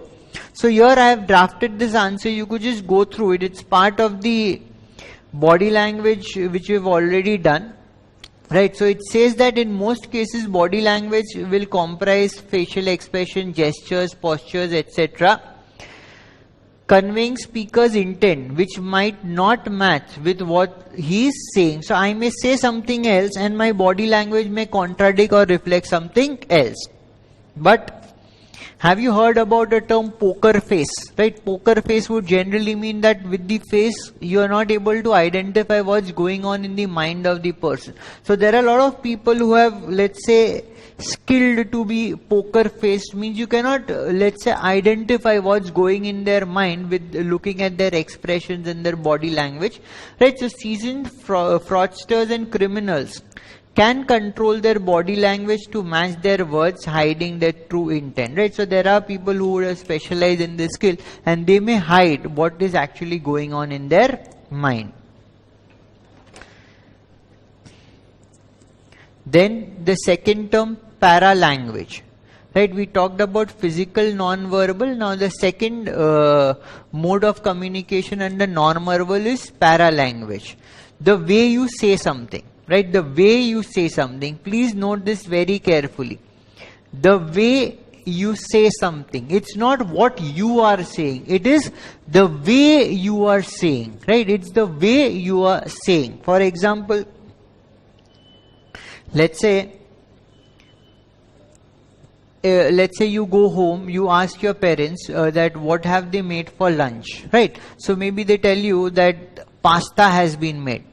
So here I have drafted this answer. You could just go through it. It's part of the body language which we've already done. Right, so it says that in most cases body language will comprise facial expression, gestures, postures, etc., conveying speaker's intent which might not match with what he is saying. So I may say something else and my body language may contradict or reflect something else. But have you heard about the term poker face? Right, poker face would generally mean that with the face you are not able to identify what's going on in the mind of the person. So there are a lot of people who have, let's say, skilled to be poker faced, means you cannot, let's say, identify what's going in their mind with looking at their expressions and their body language. Right, so seasoned fraudsters and criminals can control their body language to match their words, hiding their true intent. Right, so there are people who would specialize in this skill and they may hide what is actually going on in their mind. Then the second term, paralanguage. Right, we talked about physical non-verbal. Now the second mode of communication under non-verbal is paralanguage. The way you say something. Right, the way you say something. Please note this very carefully. The way you say something. It's not what you are saying. It is the way you are saying. Right, it's the way you are saying. For example, let's say you go home, you ask your parents that what have they made for lunch, right? So maybe they tell you that pasta has been made.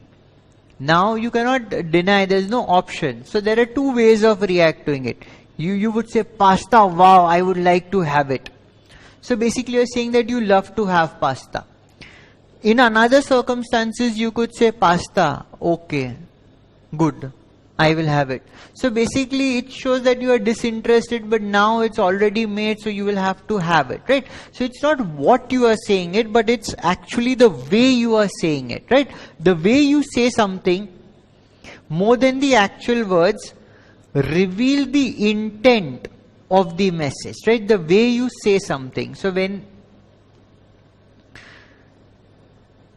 Now you cannot deny, there is no option. So there are two ways of reacting it. You would say pasta, wow, I would like to have it. So basically you are saying that you love to have pasta. In another circumstances you could say pasta, okay, good, I will have it. So basically it shows that you are disinterested, but now it's already made, so you will have to have it, right? So it's not what you are saying it, but it's actually the way you are saying it, right? The way you say something, more than the actual words, reveal the intent of the message, right? The way you say something. So when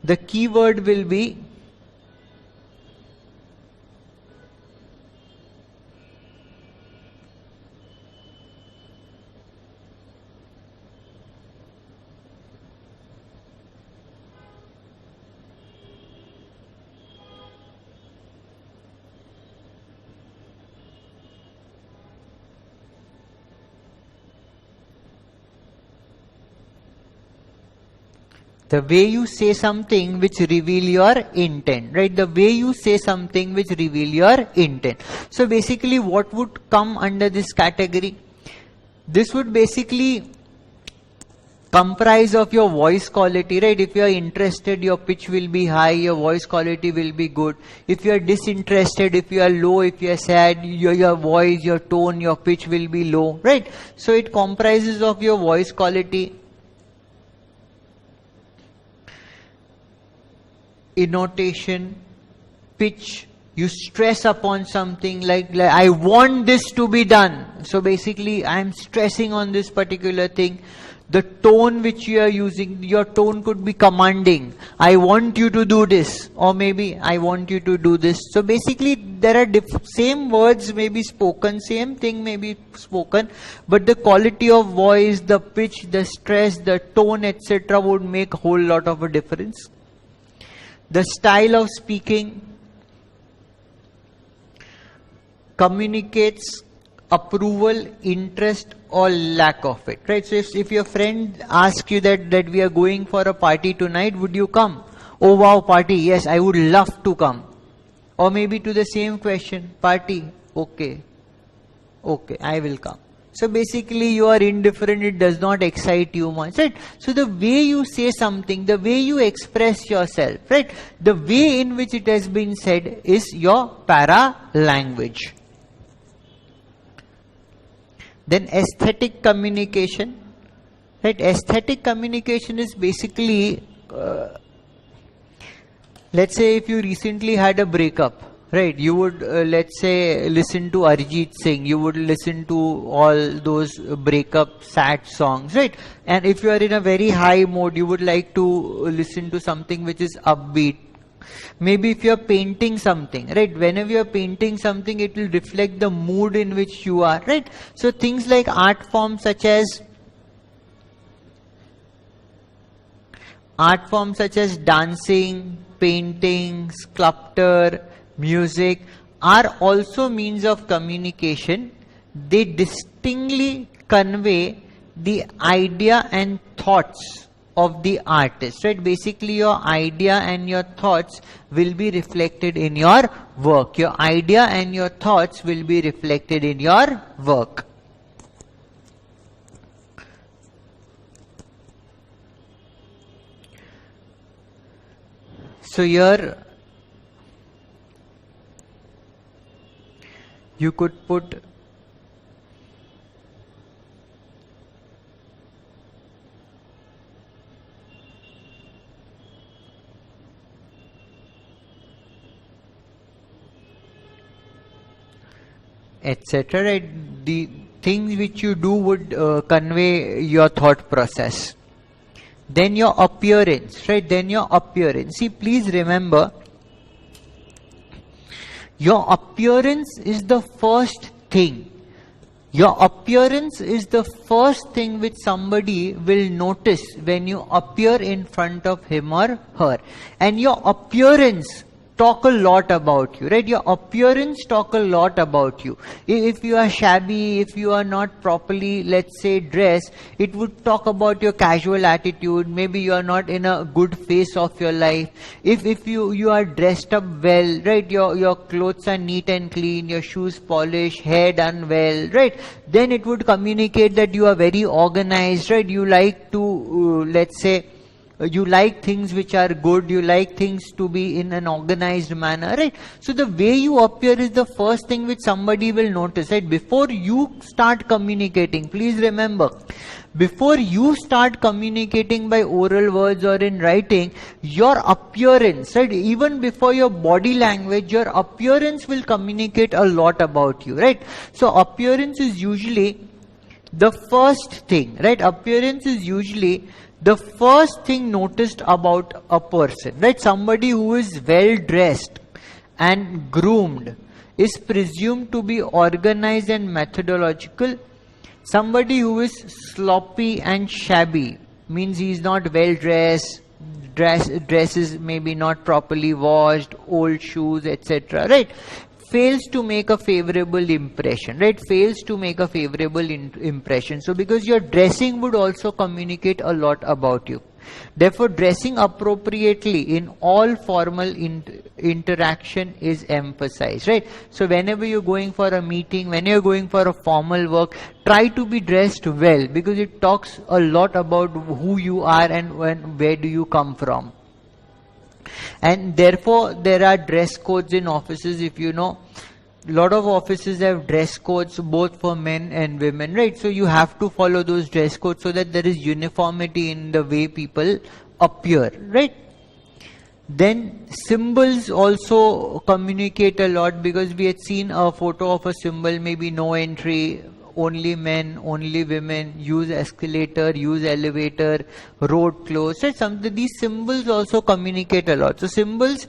the keyword will be the way you say something which reveal your intent, right? The way you say something which reveal your intent. So basically what would come under this category? This would basically comprise of your voice quality, right? If you are interested, your pitch will be high, your voice quality will be good. If you are disinterested, if you are low, if you are sad, your voice, your tone, your pitch will be low, right? So it comprises of your voice quality, intonation, pitch. You stress upon something like I want this to be done. So basically I am stressing on this particular thing. The tone which you are using, your tone could be commanding. I want you to do this, or maybe I want you to do this. So basically there are same words may be spoken, same thing may be spoken, but the quality of voice, the pitch, the stress, the tone, etc. would make a whole lot of a difference. The style of speaking communicates approval, interest, or lack of it, right? So if your friend asks you that we are going for a party tonight, would you come? Oh wow, party, yes, I would love to come. Or maybe to the same question, party, okay, I will come. So basically you are indifferent, it does not excite you much, right? So the way you say something, the way you express yourself, right? The way in which it has been said is your para-language. Then aesthetic communication, right? Aesthetic communication is basically, let's say if you recently had a breakup, right? You would, let's say, listen to Arijit Singh, you would listen to all those breakup sad songs, right? And if you are in a very high mode, you would like to listen to something which is upbeat. Maybe if you are painting something, right? Whenever you are painting something, it will reflect the mood in which you are, right? So things like art forms such as dancing, painting, sculpture, music are also means of communication. They distinctly convey the idea and thoughts of the artist, right? Basically, your idea and your thoughts will be reflected in your work. Your idea and your thoughts will be reflected in your work. So here you could put etc. Right? The things which you do would convey your thought process. Then your appearance, right? Then your appearance. See, please remember, your appearance is the first thing. Your appearance is the first thing which somebody will notice when you appear in front of him or her. And your appearance talk a lot about you, right? Your appearance talk a lot about you. If you are shabby, if you are not properly, let's say, dressed, it would talk about your casual attitude. Maybe you are not in a good phase of your life. If you are dressed up well, right? Your clothes are neat and clean, your shoes polished, hair done well, right? Then it would communicate that you are very organized, right? You like to, let's say, you like things which are good, you like things to be in an organized manner, right? So the way you appear is the first thing which somebody will notice, right? Before you start communicating, please remember, before you start communicating by oral words or in writing, your appearance, right? Even before your body language, your appearance will communicate a lot about you, right? So appearance is usually the first thing, right? Appearance is usually the first thing noticed about a person, right? Somebody who is well dressed and groomed is presumed to be organized and methodological. Somebody who is sloppy and shabby means he is not well dressed, dress is maybe not properly washed, old shoes, etc., right? Fails to make a favorable impression, right? Fails to make a favorable impression. So because your dressing would also communicate a lot about you. Therefore, dressing appropriately in all formal interaction is emphasized, right? So whenever you're going for a meeting, when you're going for a formal work, try to be dressed well, because it talks a lot about who you are and where do you come from. And therefore, there are dress codes in offices. If you know, a lot of offices have dress codes both for men and women, right? So you have to follow those dress codes so that there is uniformity in the way people appear, right? Then symbols also communicate a lot, because we had seen a photo of a symbol, maybe no entry, only men, only women, use escalator, use elevator, road closed, right? These symbols also communicate a lot. So symbols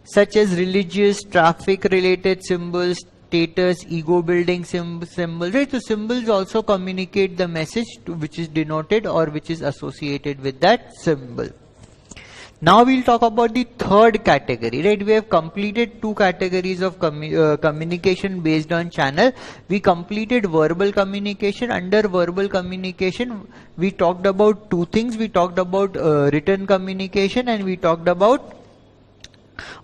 such as religious, traffic related symbols, status, ego building symbols, right? So symbols also communicate the message which is denoted or which is associated with that symbol. Now we'll talk about the third category, right? We have completed two categories of communication based on channel. We completed verbal communication. Under verbal communication, we talked about two things. We talked about written communication and we talked about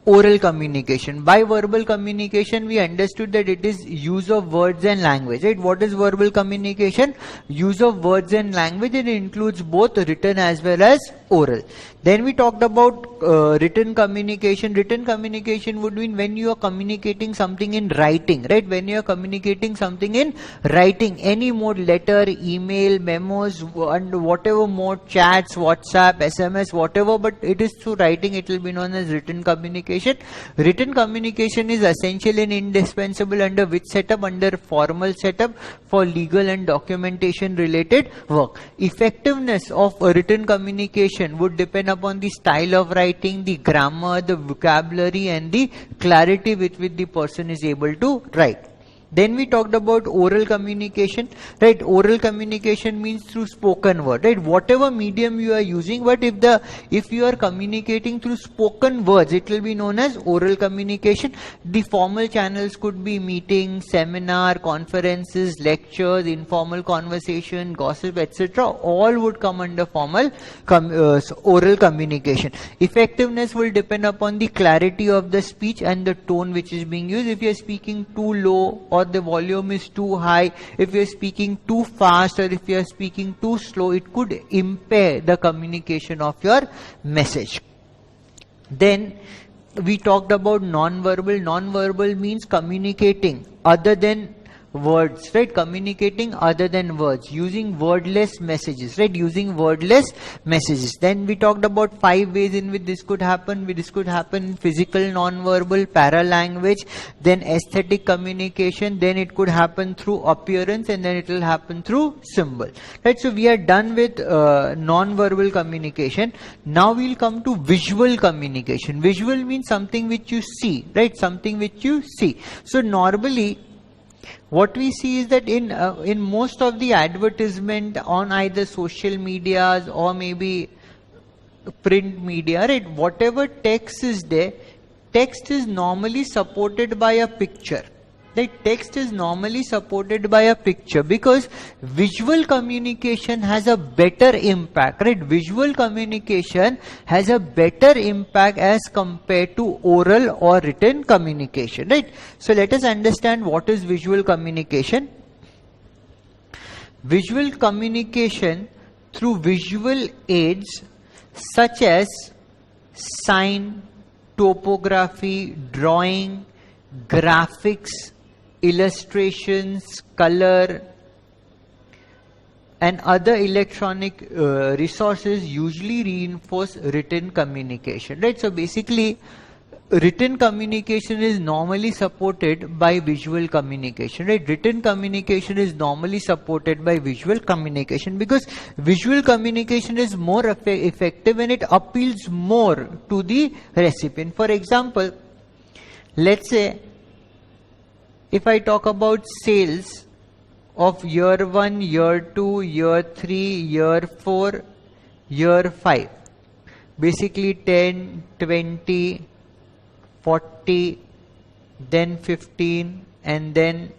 oral communication. By verbal communication, we understood that it is use of words and language, right? What is verbal communication? Use of words and language, and it includes both written as well as oral. Then we talked about written communication. Written communication would mean when you are communicating something in writing, right? When you are communicating something in writing, any mode, letter, email, memos, and whatever mode, chats, WhatsApp, SMS, whatever, but it is through writing, it will be known as written communication. communication? Written communication is essential and indispensable under which setup? Under formal setup for legal and documentation related work. Effectiveness of written communication would depend upon the style of writing, the grammar, the vocabulary and the clarity with which the person is able to write. Then we talked about oral communication, right? Oral communication means through spoken word, right? Whatever medium you are using, but if you are communicating through spoken words, it will be known as oral communication. The formal channels could be meetings, seminar, conferences, lectures, informal conversation, gossip, etc. All would come under formal oral communication. Effectiveness will depend upon the clarity of the speech and the tone which is being used. If you are speaking too low or the volume is too high, if you are speaking too fast or if you are speaking too slow, it could impair the communication of your message. Then we talked about non-verbal. Non-verbal means communicating other than words, right? Communicating other than words, using wordless messages, right? Using wordless messages. Then we talked about 5 ways in which this could happen. This could happen physical non-verbal, paralanguage, then aesthetic communication, then it could happen through appearance, and then it will happen through symbol, right? So we are done with non-verbal communication. Now we'll come to visual communication. Visual means something which you see, right? Something which you see. So normally what we see is that in most of the advertisement on either social medias or maybe print media, right, whatever text is there, text is normally supported by a picture. The text is normally supported by a picture because visual communication has a better impact, right? Visual communication has a better impact as compared to oral or written communication, right? So let us understand what is visual communication. Visual communication through visual aids such as sign, topography, drawing, graphics, illustrations, color and other electronic resources usually reinforce written communication, right? So basically written communication is normally supported by visual communication, right? Written communication is normally supported by visual communication because visual communication is more effective and it appeals more to the recipient. For example, let's say if I talk about sales of year 1, year 2, year 3, year 4, year 5, basically 10, 20, 40, then 15 and then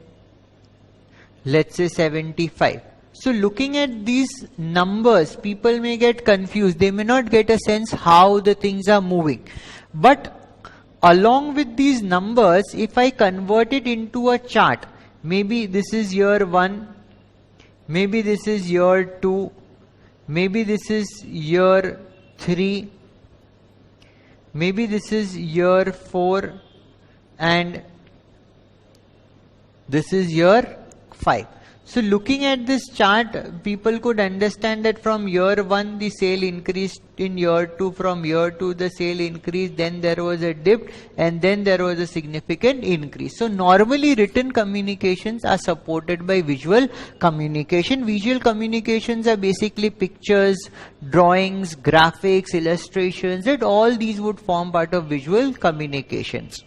let's say 75. So looking at these numbers, people may get confused. They may not get a sense how the things are moving. But along with these numbers, if I convert it into a chart, maybe this is year 1, maybe this is year 2, maybe this is year 3, maybe this is year 4 and this is year 5. So looking at this chart, people could understand that from year 1 the sale increased, in year 2 from year 2 the sale increased, then there was a dip and then there was a significant increase. So normally written communications are supported by visual communication. Visual communications are basically pictures, drawings, graphics, illustrations, and all these would form part of visual communications.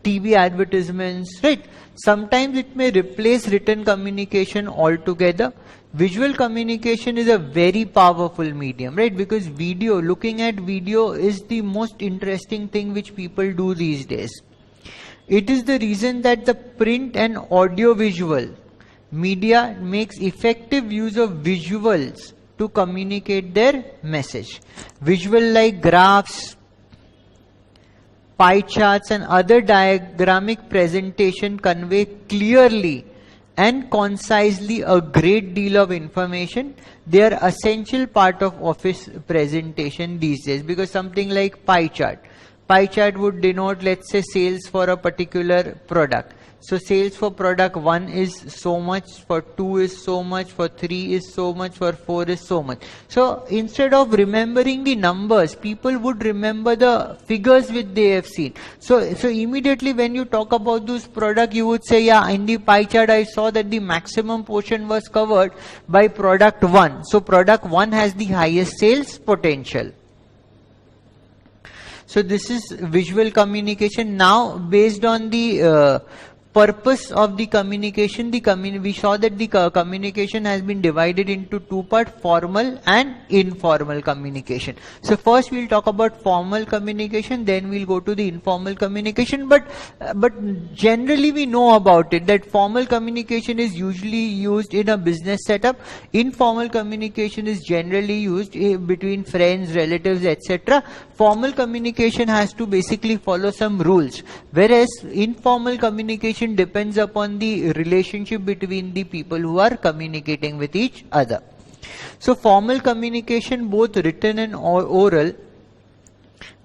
TV advertisements, right? Sometimes it may replace written communication altogether. Visual communication is a very powerful medium, right? Because video, looking at video is the most interesting thing which people do these days. It is the reason that the print and audiovisual media makes effective use of visuals to communicate their message. Visual like graphs, pie charts and other diagrammatic presentation convey clearly and concisely a great deal of information. They are essential part of office presentation these days, because something like pie chart would denote, let's say, sales for a particular product. So sales for product 1 is so much, for 2 is so much, for 3 is so much, for 4 is so much. So instead of remembering the numbers, people would remember the figures which they have seen. So immediately when you talk about this product, you would say, yeah, in the pie chart I saw that the maximum portion was covered by product 1. So product 1 has the highest sales potential. So this is visual communication. Now based on the purpose of the communication, we saw that the communication has been divided into two parts, formal and informal communication. So first we'll talk about formal communication, then we'll go to the informal communication, but generally we know about it that formal communication is usually used in a business setup. Informal communication is generally used between friends, relatives, etc. Formal communication has to basically follow some rules, whereas informal communication depends upon the relationship between the people who are communicating with each other. So formal communication, both written and oral,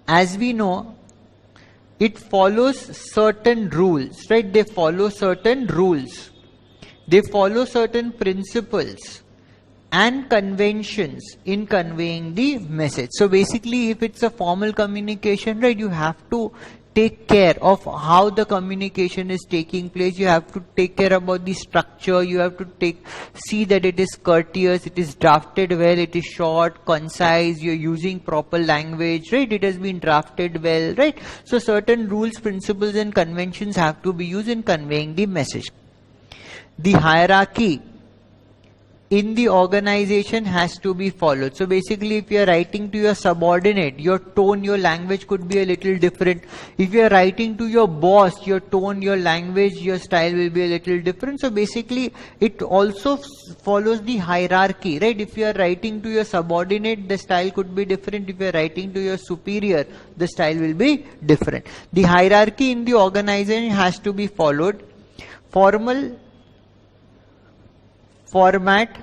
as we know, it follows certain rules, right? They follow certain rules. They follow certain principles and conventions in conveying the message. So basically, if it's a formal communication, right, you have to take care of how the communication is taking place. You have to take care about the structure. You have to see that it is courteous, it is drafted well, it is short, concise, you're using proper language, right? It has been drafted well, right? So certain rules, principles and conventions have to be used in conveying the message. The hierarchy in the organization has to be followed. So basically, if you are writing to your subordinate, your tone, your language could be a little different. If you are writing to your boss, your tone, your language, your style will be a little different. So basically, it also follows the hierarchy, right? If you are writing to your subordinate, the style could be different. If you are writing to your superior, the style will be different. The hierarchy in the organization has to be followed. Formal, format,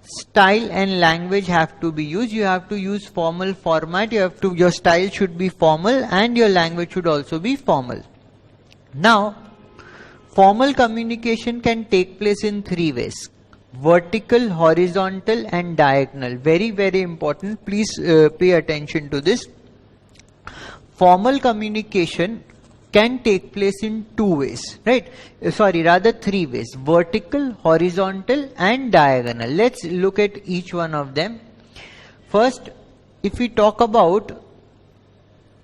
style and language have to be used. You have to use formal format, your style should be formal and your language should also be formal. Now, formal communication can take place in three ways: vertical, horizontal and diagonal. Very, very important. Please pay attention to this. Formal communication can take place in two ways, right? Rather three ways: vertical, horizontal and diagonal. Let's look at each one of them. First, if we talk about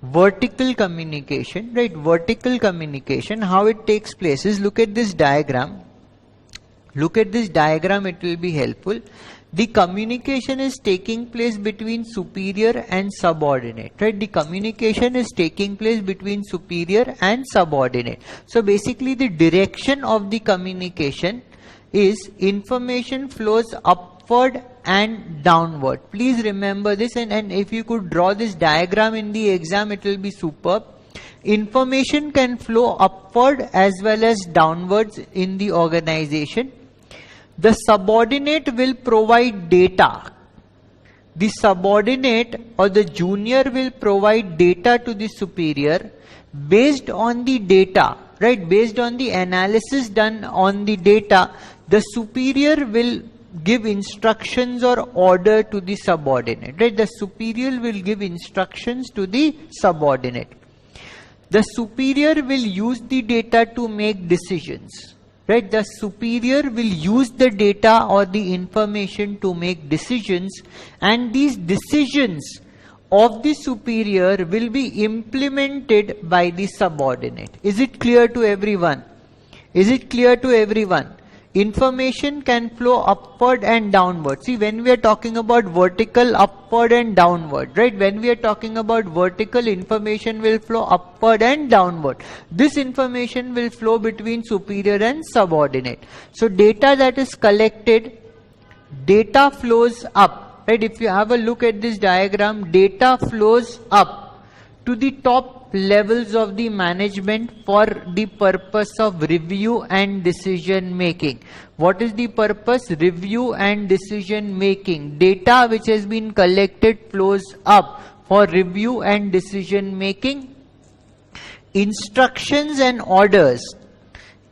vertical communication, right? Vertical communication, how it takes place is, look at this diagram. Look at this diagram, it will be helpful. The communication is taking place between superior and subordinate, right? The communication is taking place between superior and subordinate. So basically, the direction of the communication is information flows upward and downward. Please remember this, and if you could draw this diagram in the exam, it will be superb. Information can flow upward as well as downwards in the organization. The subordinate will provide data. The subordinate or the junior will provide data to the superior. Based on the data, right? Based on the analysis done on the data, the superior will give instructions or order to the subordinate, right? The superior will give instructions to the subordinate. The superior will use the data to make decisions. Right, the superior will use the data or the information to make decisions, and these decisions of the superior will be implemented by the subordinate. Is it clear to everyone? Is it clear to everyone? Information can flow upward and downward. See, when we are talking about vertical, upward and downward, right? When we are talking about vertical, information will flow upward and downward. This information will flow between superior and subordinate. So data that is collected, data flows up, right? If you have a look at this diagram, data flows up to the top levels of the management for the purpose of review and decision making. What is the purpose? Review and decision making. Data which has been collected flows up for review and decision making. Instructions and orders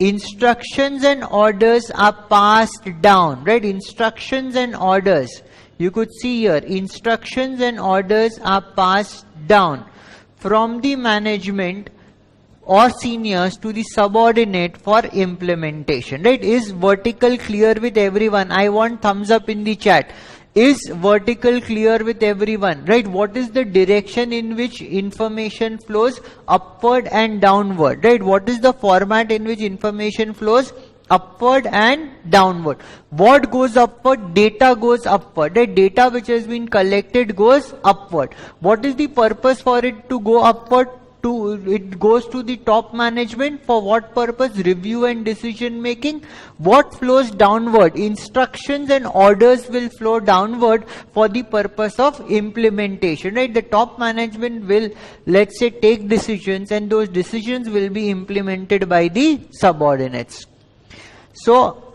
instructions and orders are passed down, right? Instructions and orders. You could see here, instructions and orders are passed down from the management or seniors to the subordinate for implementation, right? Is vertical clear with everyone? I want thumbs up in the chat. Is vertical clear with everyone, right? What is the direction in which information flows? Upward and downward, right? What is the format in which information flows? Upward and downward. What goes upward? Data goes upward. The data which has been collected goes upward. What is the purpose for it to go upward? It goes to the top management. For what purpose? Review and decision making. What flows downward? Instructions and orders will flow downward for the purpose of implementation, right? The top management will, let's say, take decisions, and those decisions will be implemented by the subordinates. So,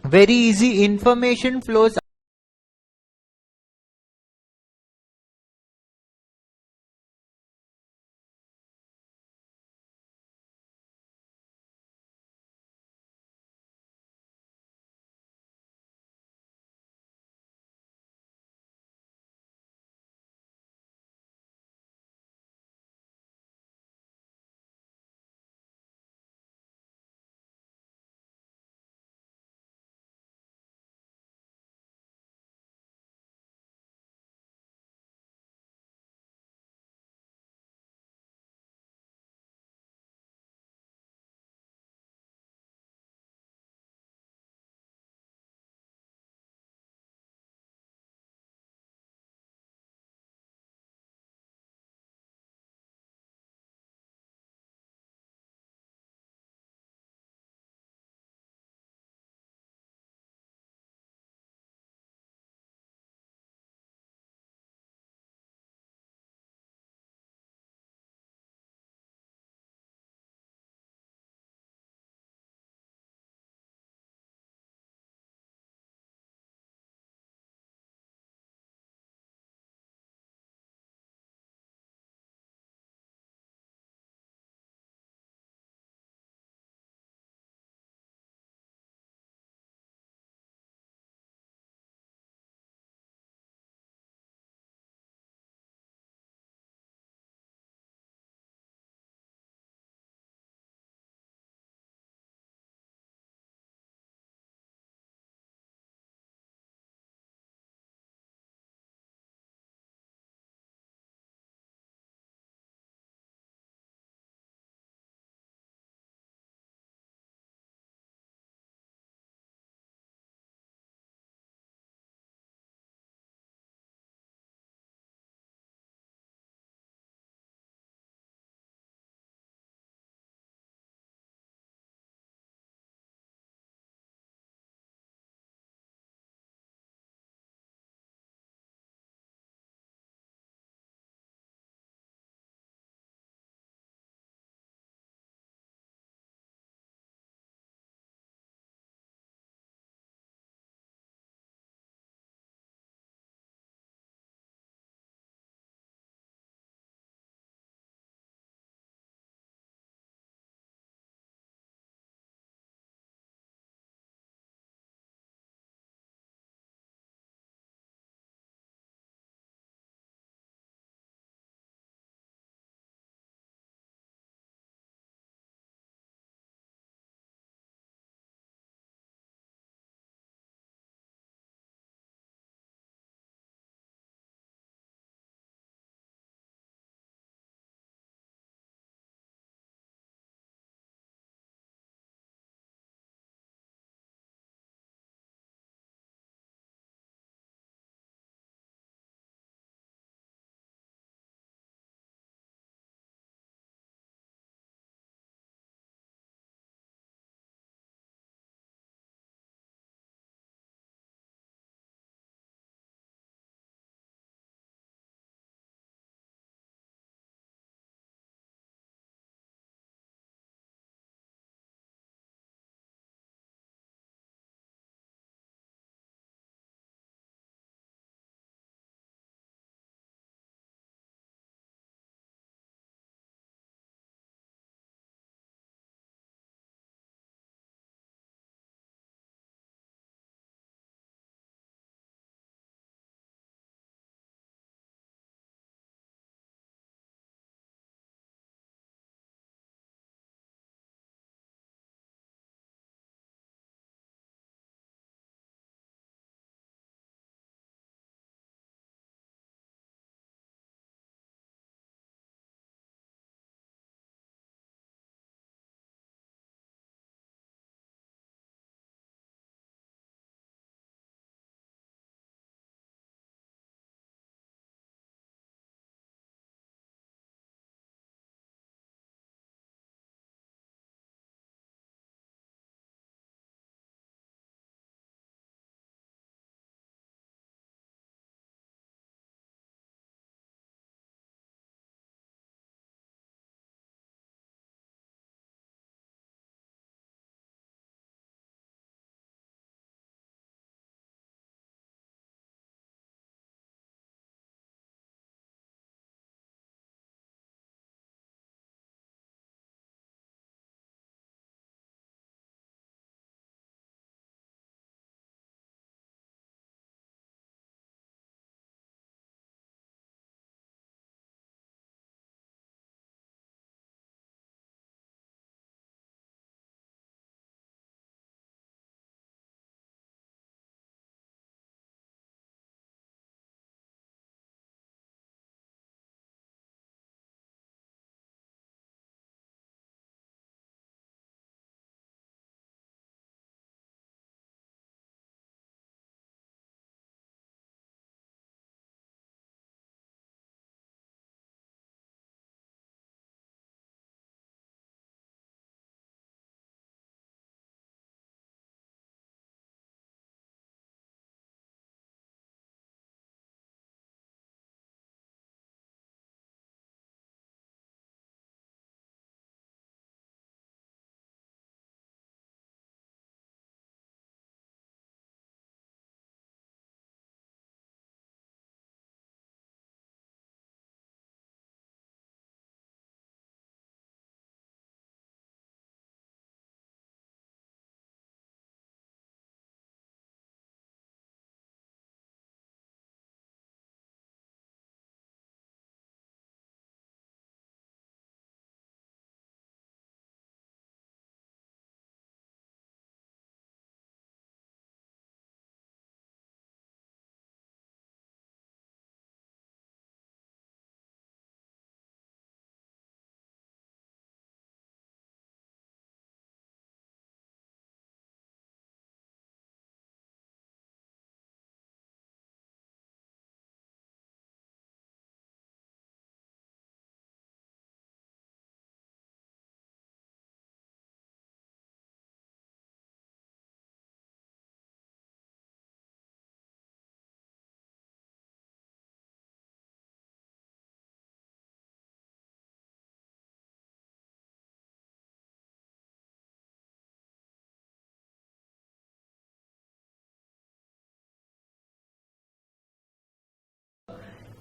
very easy, information flows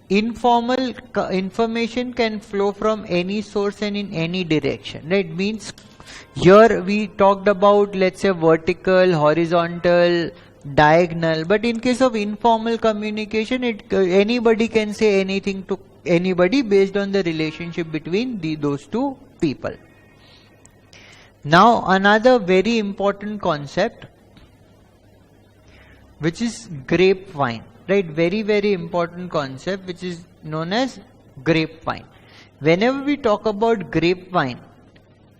informal information can flow from any source and in any direction, right? Means here we talked about, let's say, vertical, horizontal, diagonal, but in case of informal communication, anybody can say anything to anybody based on the relationship between those two people. Now another very important concept, which is grapevine, right? Very, very important concept, which is known as grapevine. Whenever we talk about grapevine,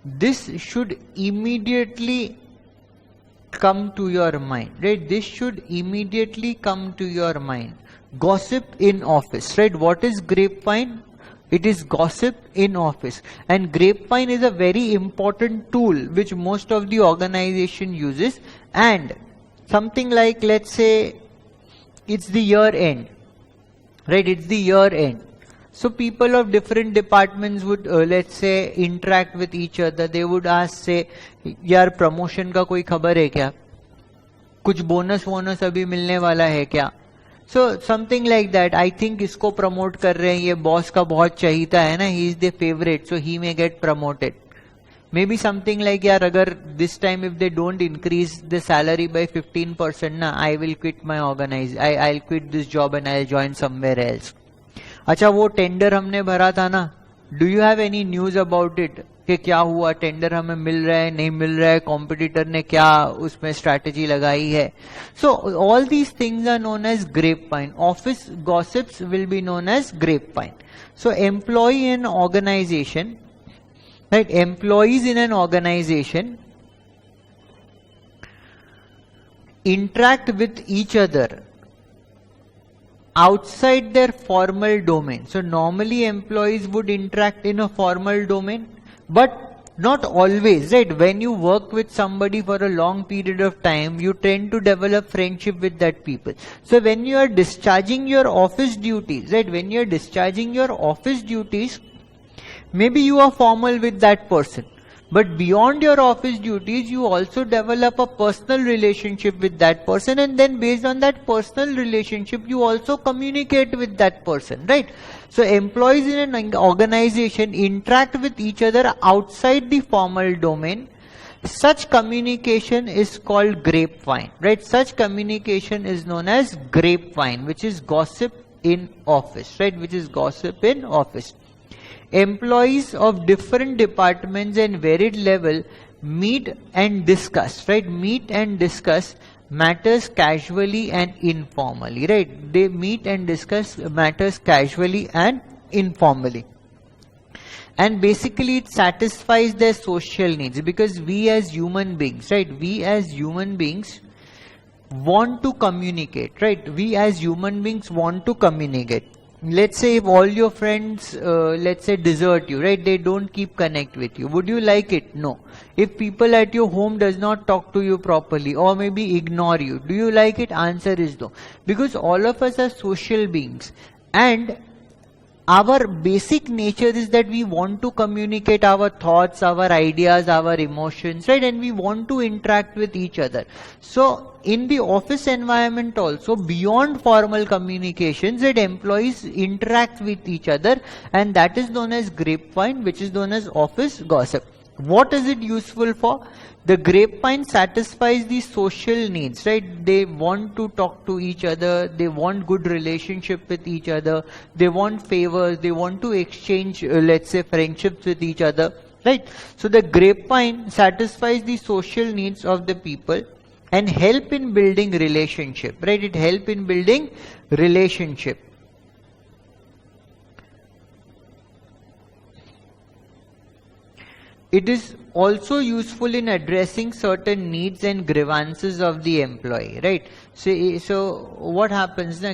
this should immediately come to your mind, right? This should immediately come to your mind. Gossip in office, right? What is grapevine? It is gossip in office. And grapevine is a very important tool which most of the organization uses. And something like, let's say, it's the year end, right? It's the year end. So people of different departments would, let's say, interact with each other. They would ask, say, यार promotion का कोई खबर है क्या? कुछ bonus अभी मिलने वाला है क्या? So something like that. I think इसको promote कर रहे हैं, ये boss का बहुत चाहिता है ना, he is the favorite, so he may get promoted. Maybe something like, यार अगर this time if they don't increase the salary by 15% ना, I will quit my I'll quit this job and I'll join somewhere else. अच्छा वो tender हमने भरा था ना, do you have any news about it कि क्या हुआ, टेंडर हमें मिल रहा है नहीं मिल रहा है, कॉम्पिटिटर ने क्या उसमें स्ट्रैटेजी लगाई है. So all these things are known as grapevine. Office gossips will be known as grapevine. So employ in organization, right, employees in an organization interact with each other outside their formal domain. So normally employees would interact in a formal domain, but not always, right? When you work with somebody for a long period of time, you tend to develop friendship with that people. So when you are discharging your office duties, right? When you are discharging your office duties, maybe you are formal with that person. But beyond your office duties, you also develop a personal relationship with that person, and then based on that personal relationship, you also communicate with that person, right? So employees in an organization interact with each other outside the formal domain. Such communication is called grapevine, right? Such communication is known as grapevine, which is gossip in office, right? Which is gossip in office. Employees of different departments and varied level meet and discuss, right? Meet and discuss matters casually and informally, right? They meet and discuss matters casually and informally. And basically it satisfies their social needs, because we as human beings, right? We as human beings want to communicate, right? We as human beings want to communicate. Let's say if all your friends, let's say, desert you, right? They don't keep connect with you. Would you like it? No. If people at your home does not talk to you properly or maybe ignore you, do you like it? Answer is no. Because all of us are social beings, and our basic nature is that we want to communicate our thoughts, our ideas, our emotions, right? And we want to interact with each other. So in the office environment also, beyond formal communications, that employees interact with each other, and that is known as grapevine, which is known as office gossip. What is it useful for? The grapevine satisfies the social needs, right? They want to talk to each other, they want good relationship with each other, they want favors, they want to exchange, let's say, friendships with each other, right? So the grapevine satisfies the social needs of the people and help in building relationship, right? It help in building relationship. It is also useful in addressing certain needs and grievances of the employee, right? So what happens na,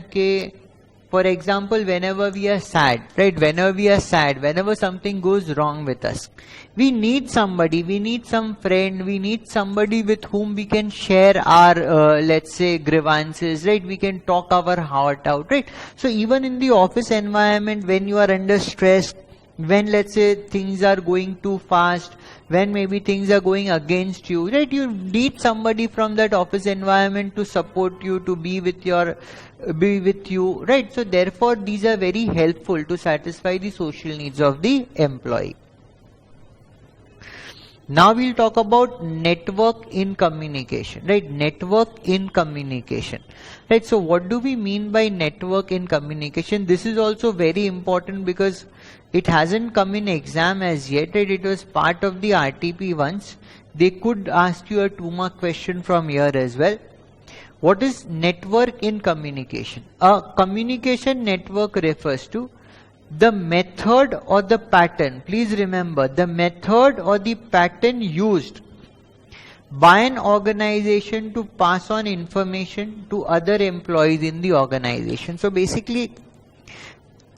for example, whenever we are sad, right? Whenever something goes wrong with us, we need somebody, we need some friend, we need somebody with whom we can share our, let's say, grievances, right? We can talk our heart out, right? So even in the office environment, when you are under stress, when let's say things are going too fast, when maybe things are going against you, right? You need somebody from that office environment to support you, to be with you, right? So therefore these are very helpful to satisfy the social needs of the employee. Now we'll talk about network in communication, right? Network in communication, right? So what do we mean by network in communication? This is also very important because it hasn't come in exam as yet, right? It was part of the RTP once. They could ask you a 2-mark question from here as well. What is network in communication? A communication network refers to the method or the pattern. Please remember, the method or the pattern used by an organization to pass on information to other employees in the organization. So basically,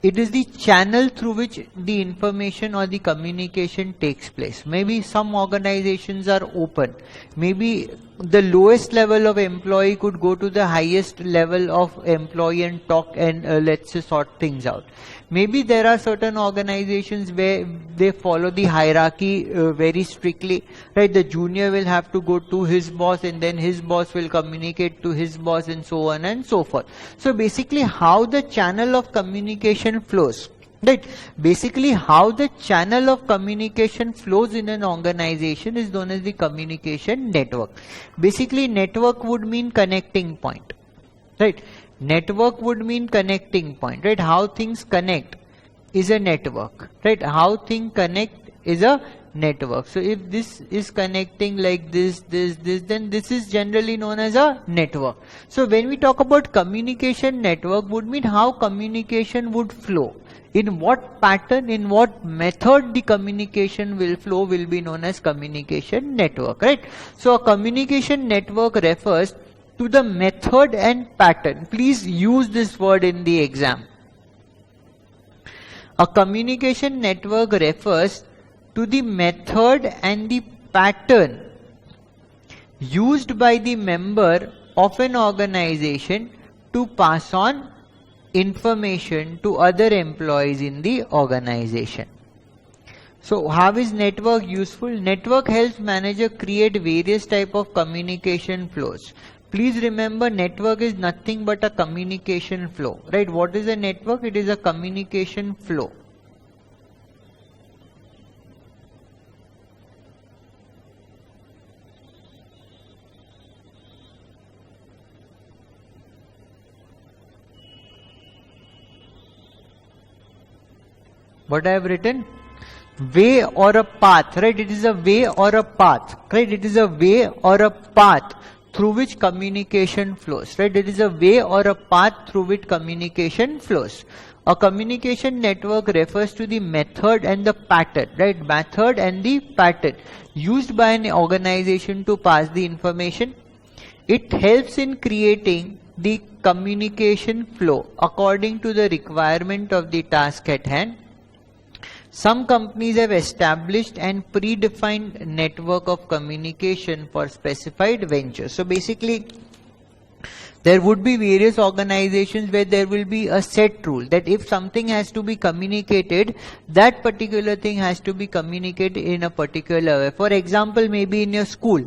it is the channel through which the information or the communication takes place. Maybe some organizations are open. Maybe the lowest level of employee could go to the highest level of employee and talk and let's say sort things out. Maybe there are certain organizations where they follow the hierarchy very strictly, right? The junior will have to go to his boss and then his boss will communicate to his boss and so on and so forth. So basically how the channel of communication flows, right? Basically how the channel of communication flows in an organization is known as the communication network. Basically network would mean connecting point, right? Network would mean connecting point, right? How things connect is a network, right? How things connect is a network. So if this is connecting like this, then this is generally known as a network. So when we talk about communication network, would mean how communication would flow. In what pattern, in what method the communication will flow will be known as communication network, right? So a communication network refers to the method and pattern. Please use this word in the exam. A communication network refers to the method and the pattern used by the member of an organization to pass on information to other employees in the organization. So how is network useful? Network helps manager create various type of communication flows. Please remember, network is nothing but a communication flow, right? What is a network? It is a communication flow. What I have written? Way or a path, right? It is a way or a path, right? It is a way or a path through which communication flows, right? It is a way or a path through which communication flows. A communication network refers to the method and the pattern, right? Method and the pattern used by an organization to pass the information. It helps in creating the communication flow according to the requirement of the task at hand. Some companies have established and predefined network of communication for specified ventures. So basically, there would be various organizations where there will be a set rule that if something has to be communicated, that particular thing has to be communicated in a particular way. For example, maybe in your school,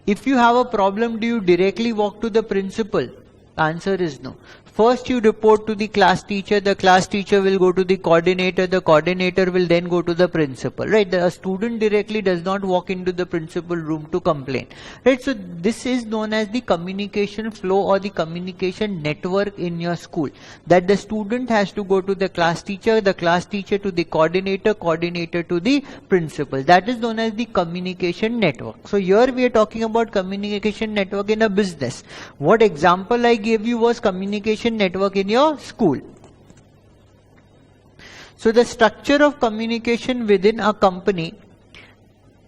if you have a problem, do you directly walk to the principal? The answer is no. First you report to the class teacher will go to the coordinator will then go to the principal, right? The student directly does not walk into the principal room to complain, right? So this is known as the communication flow or the communication network in your school, that the student has to go to the class teacher to the coordinator to the principal. That is known as the communication network. So here we are talking about communication network in a business. What example I gave you was communication network in your school. So the structure of communication within a company,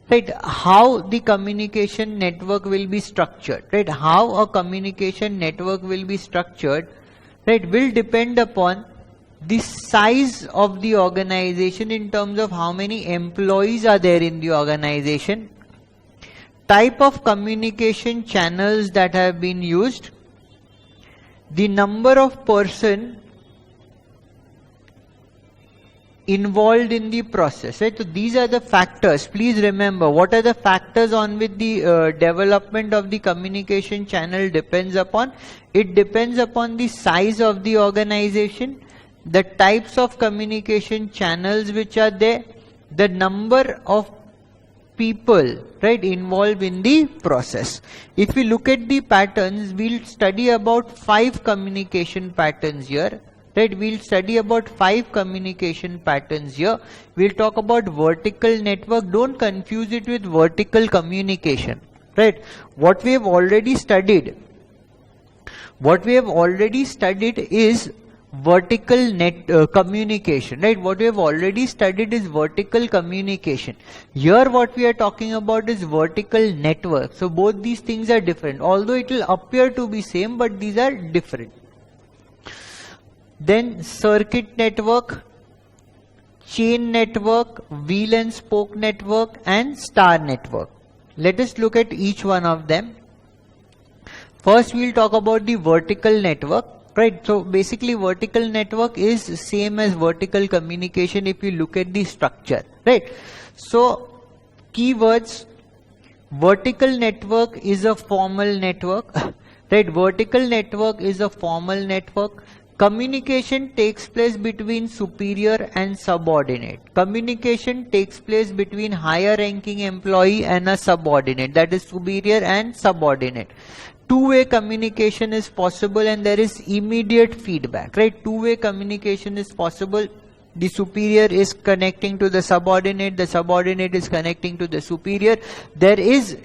right? How the communication network will be structured, right? How a communication network will be structured, right, will depend upon the size of the organization in terms of how many employees are there in the organization, type of communication channels that have been used, the number of person involved in the process, right? So these are the factors. Please remember, what are the factors on which the development of the communication channel depends upon? It depends upon the size of the organization, the types of communication channels which are there, the number of people, right, involved in the process. If we look at the patterns, we'll study about 5 communication patterns here. Right, we'll study about 5 communication patterns here. We'll talk about vertical network. Don't confuse it with vertical communication. Right, what we have already studied is vertical communication. Right, what we have already studied is vertical communication. Here what we are talking about is vertical network. So both these things are different, although it will appear to be same, but these are different. Then circuit network, chain network, wheel and spoke network, and star network. Let us look at each one of them. First we'll talk about the vertical network. Right, so basically vertical network is same as vertical communication if you look at the structure. Right, so keywords: vertical network is a formal network. Right, vertical network is a formal network. Communication takes place between superior and subordinate. Communication takes place between higher ranking employee and a subordinate, that is superior and subordinate. Two-way communication is possible and there is immediate feedback, right? Two-way communication is possible. The superior is connecting to the subordinate is connecting to the superior. There is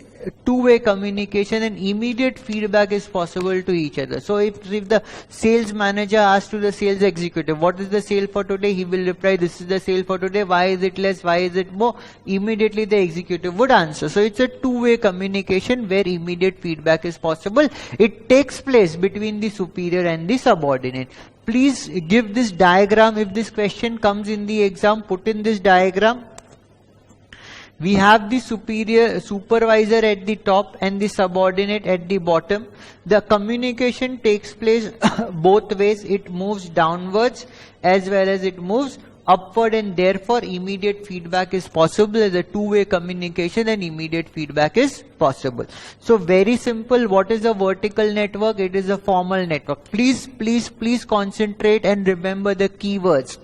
two-way communication and immediate feedback is possible to each other. So if the sales manager asks to the sales executive, what is the sale for today? He will reply, this is the sale for today. Why is it less? Why is it more? Immediately the executive would answer. So it's a two-way communication where immediate feedback is possible. It takes place between the superior and the subordinate. Please give this diagram. If this question comes in the exam, put in this diagram. We have the supervisor at the top and the subordinate at the bottom. The communication takes place both ways. It moves downwards as well as it moves upward, and therefore immediate feedback is possible. As a two-way communication and immediate feedback is possible. So very simple. What is a vertical network? It is a formal network. Please concentrate and remember the keywords.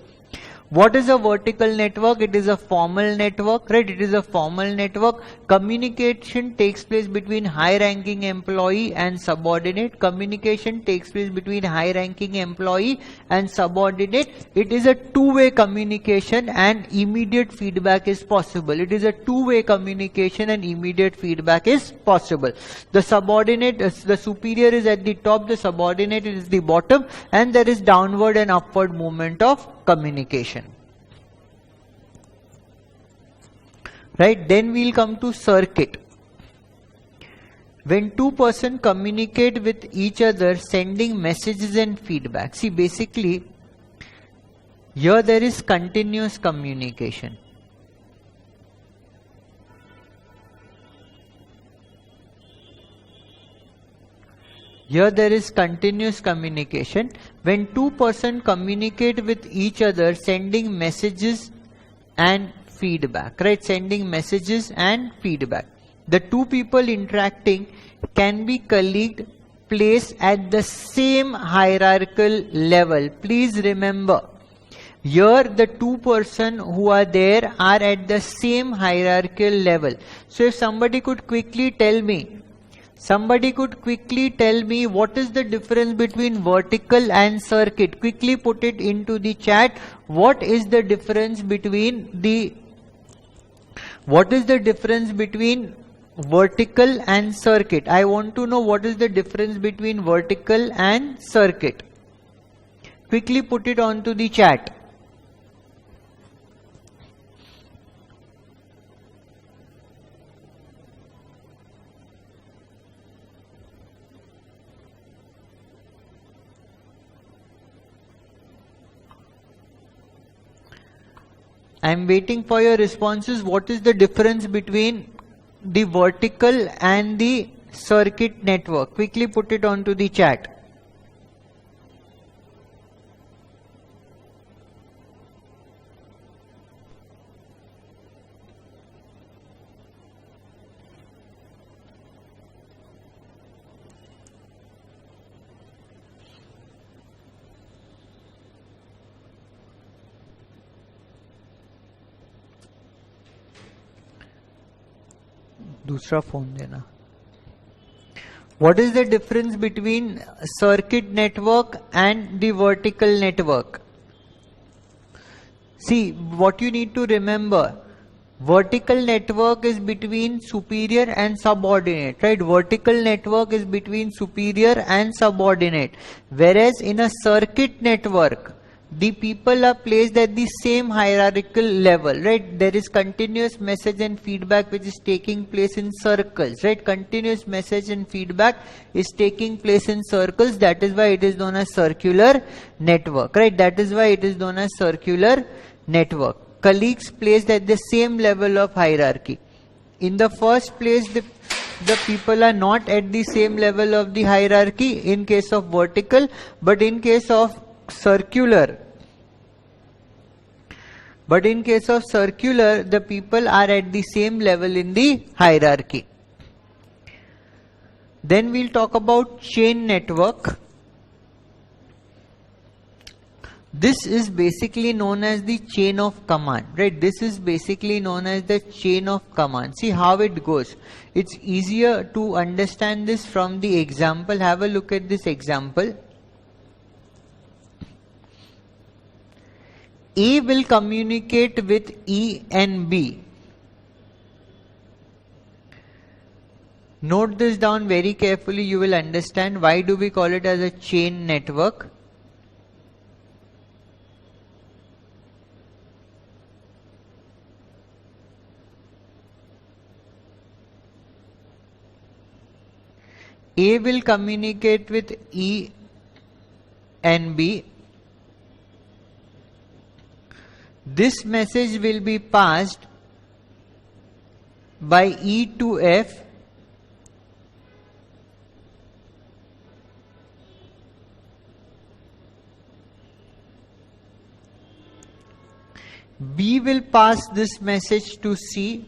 What is a vertical network? It is a formal network, right? It is a formal network. Communication takes place between high-ranking employee and subordinate. Communication takes place between high-ranking employee and subordinate. It is a two-way communication and immediate feedback is possible. It is a two-way communication and immediate feedback is possible. The subordinate, the superior is at the top, the subordinate is the bottom, and there is downward and upward movement of communication. Right, then we'll come to circuit. When two persons communicate with each other, sending messages and feedback. See, basically, here there is continuous communication. Here there is continuous communication. When two persons communicate with each other, sending messages and feedback, right? Sending messages and feedback. The two people interacting can be colleagues, placed at the same hierarchical level. Please remember, here the two persons who are there are at the same hierarchical level. So if somebody could quickly tell me what is the difference between vertical and circuit. Quickly put it into the chat. What is the difference between vertical and circuit? I want to know what is the difference between vertical and circuit. Quickly put it onto the chat. I am waiting for your responses. What is the difference between the vertical and the circuit network? Quickly put it onto the chat. दूसरा phone देना. What is the difference between circuit network and the vertical network? See, what you need to remember, vertical network is between superior and subordinate, right? Vertical network is between superior and subordinate. Whereas in a circuit network, the people are placed at the same hierarchical level, right? There is continuous message and feedback which is taking place in circles, right? Continuous message and feedback is taking place in circles. That is why it is known as circular network, right? That is why it is known as circular network. Colleagues placed at the same level of hierarchy. In the first place, the people are not at the same level of the hierarchy in case of vertical, but in case of circular, the people are at the same level in the hierarchy. Then we'll talk about chain network. This is basically known as the chain of command, right? This is basically known as the chain of command. See how it goes. It's easier to understand this from the example. Have a look at this example. A will communicate with E and B. Note this down very carefully, you will understand why do we call it as a chain network. A will communicate with E and B. This message will be passed by E to F. B will pass this message to C.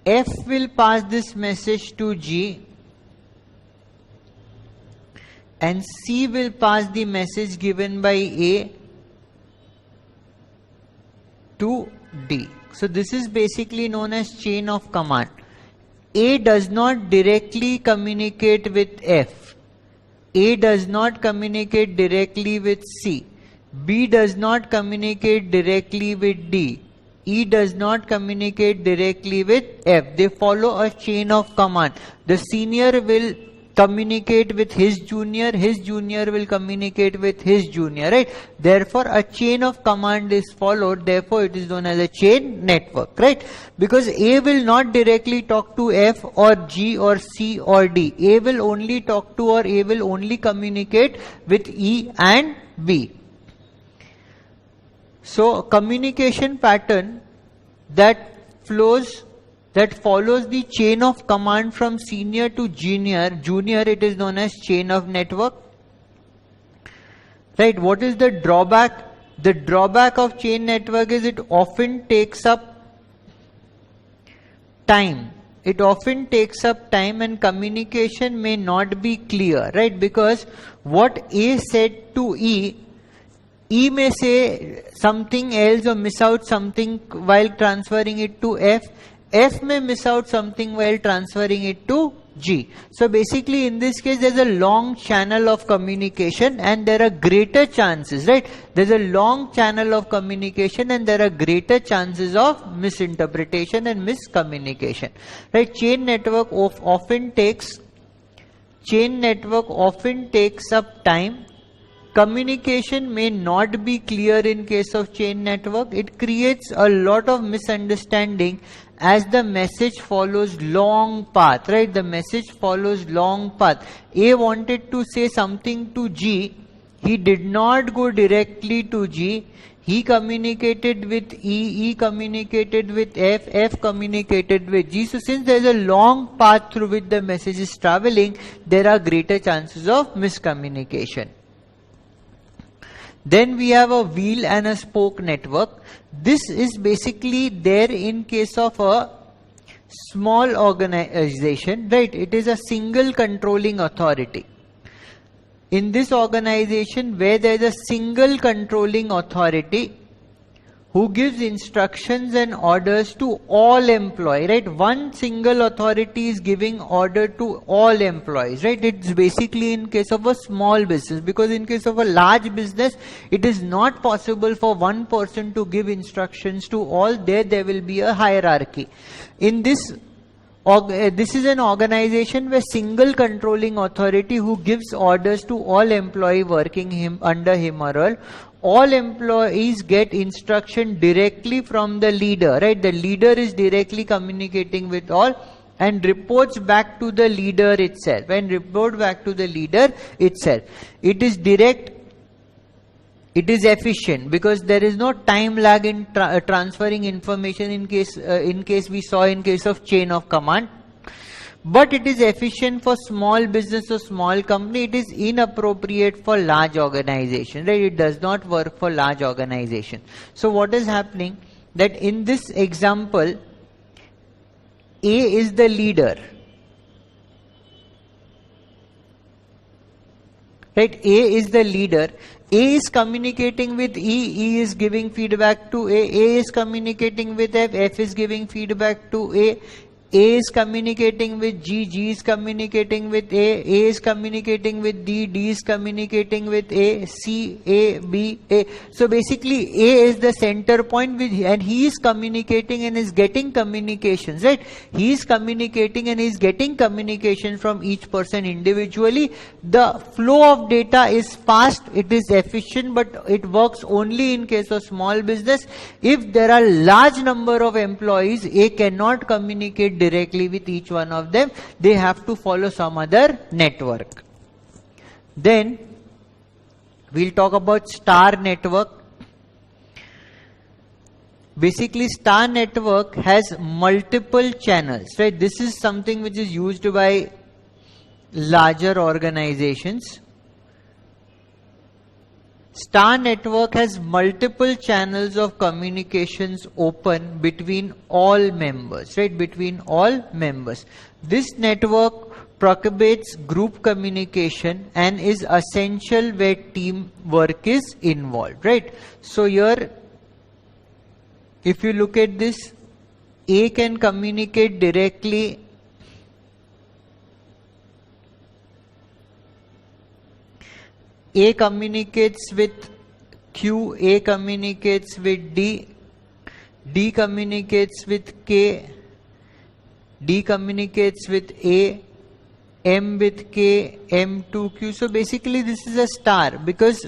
F will pass this message to G. And C will pass the message given by A to D. So this is basically known as chain of command. A does not directly communicate with F. A does not communicate directly with C. B does not communicate directly with D. E does not communicate directly with F. They follow a chain of command. The senior will communicate with his junior will communicate with his junior, right? Therefore, a chain of command is followed, therefore it is known as a chain network, right? Because A will not directly talk to F or G or C or D. A will only talk to or A will only communicate with E and B. So, communication pattern that follows the chain of command from senior to junior, it is known as chain of network. Right, what is the drawback? The drawback of chain network is it often takes up time. It often takes up time and communication may not be clear, right? Because what A said to E may say something else or miss out something while transferring it to F. F may miss out something while transferring it to G. So basically in this case there's a long channel of communication and there are greater chances, right? There's a long channel of communication and there are greater chances of misinterpretation and miscommunication, right? Chain network often takes up time. Communication may not be clear in case of chain network. It creates a lot of misunderstanding as the message follows long path, right? The message follows long path. A wanted to say something to G. He did not go directly to G. He communicated with E communicated with F communicated with G. So since there is a long path through which the message is traveling, there are greater chances of miscommunication. Then we have a wheel and a spoke network. This is basically there in case of a small organization, right? It is a single controlling authority. In this organization where there is a single controlling authority who gives instructions and orders to all employees, right? One single authority is giving order to all employees, right? It's basically in case of a small business, because in case of a large business, it is not possible for one person to give instructions to all. There will be a hierarchy. In this is an organization where single controlling authority who gives orders to all employees working under him or her. All employees get instruction directly from the leader, right? The leader is directly communicating with all and reports back to the leader itself. And report back to the leader itself. It is direct. It is efficient because there is no time lag in transferring information in case we saw in case of chain of command. But it is efficient for small business or small company. It is inappropriate for large organization, right? It does not work for large organization. So what is happening that in this example, A is the leader. Right? A is the leader. A is communicating with E is giving feedback to A is communicating with F is giving feedback to A is communicating with G is communicating with A is communicating with D is communicating with A, C, A, B, A. So basically A is the center point and he is communicating and is getting communications, right? He is communicating and is getting communication from each person individually. The flow of data is fast, it is efficient, but it works only in case of small business. If there are large number of employees, A cannot communicate directly with each one of them. They have to follow some other network. Then we'll talk about star network. Basically, star network has multiple channels, right? This is something which is used by larger organizations. Star network has multiple channels of communications open between all members, right? Between all members. This network propagates group communication and is essential where teamwork is involved, right? So here, if you look at this, A can communicate directly A communicates with Q, A communicates with D, D communicates with K, D communicates with A, M with K, M to Q. So basically this is a star because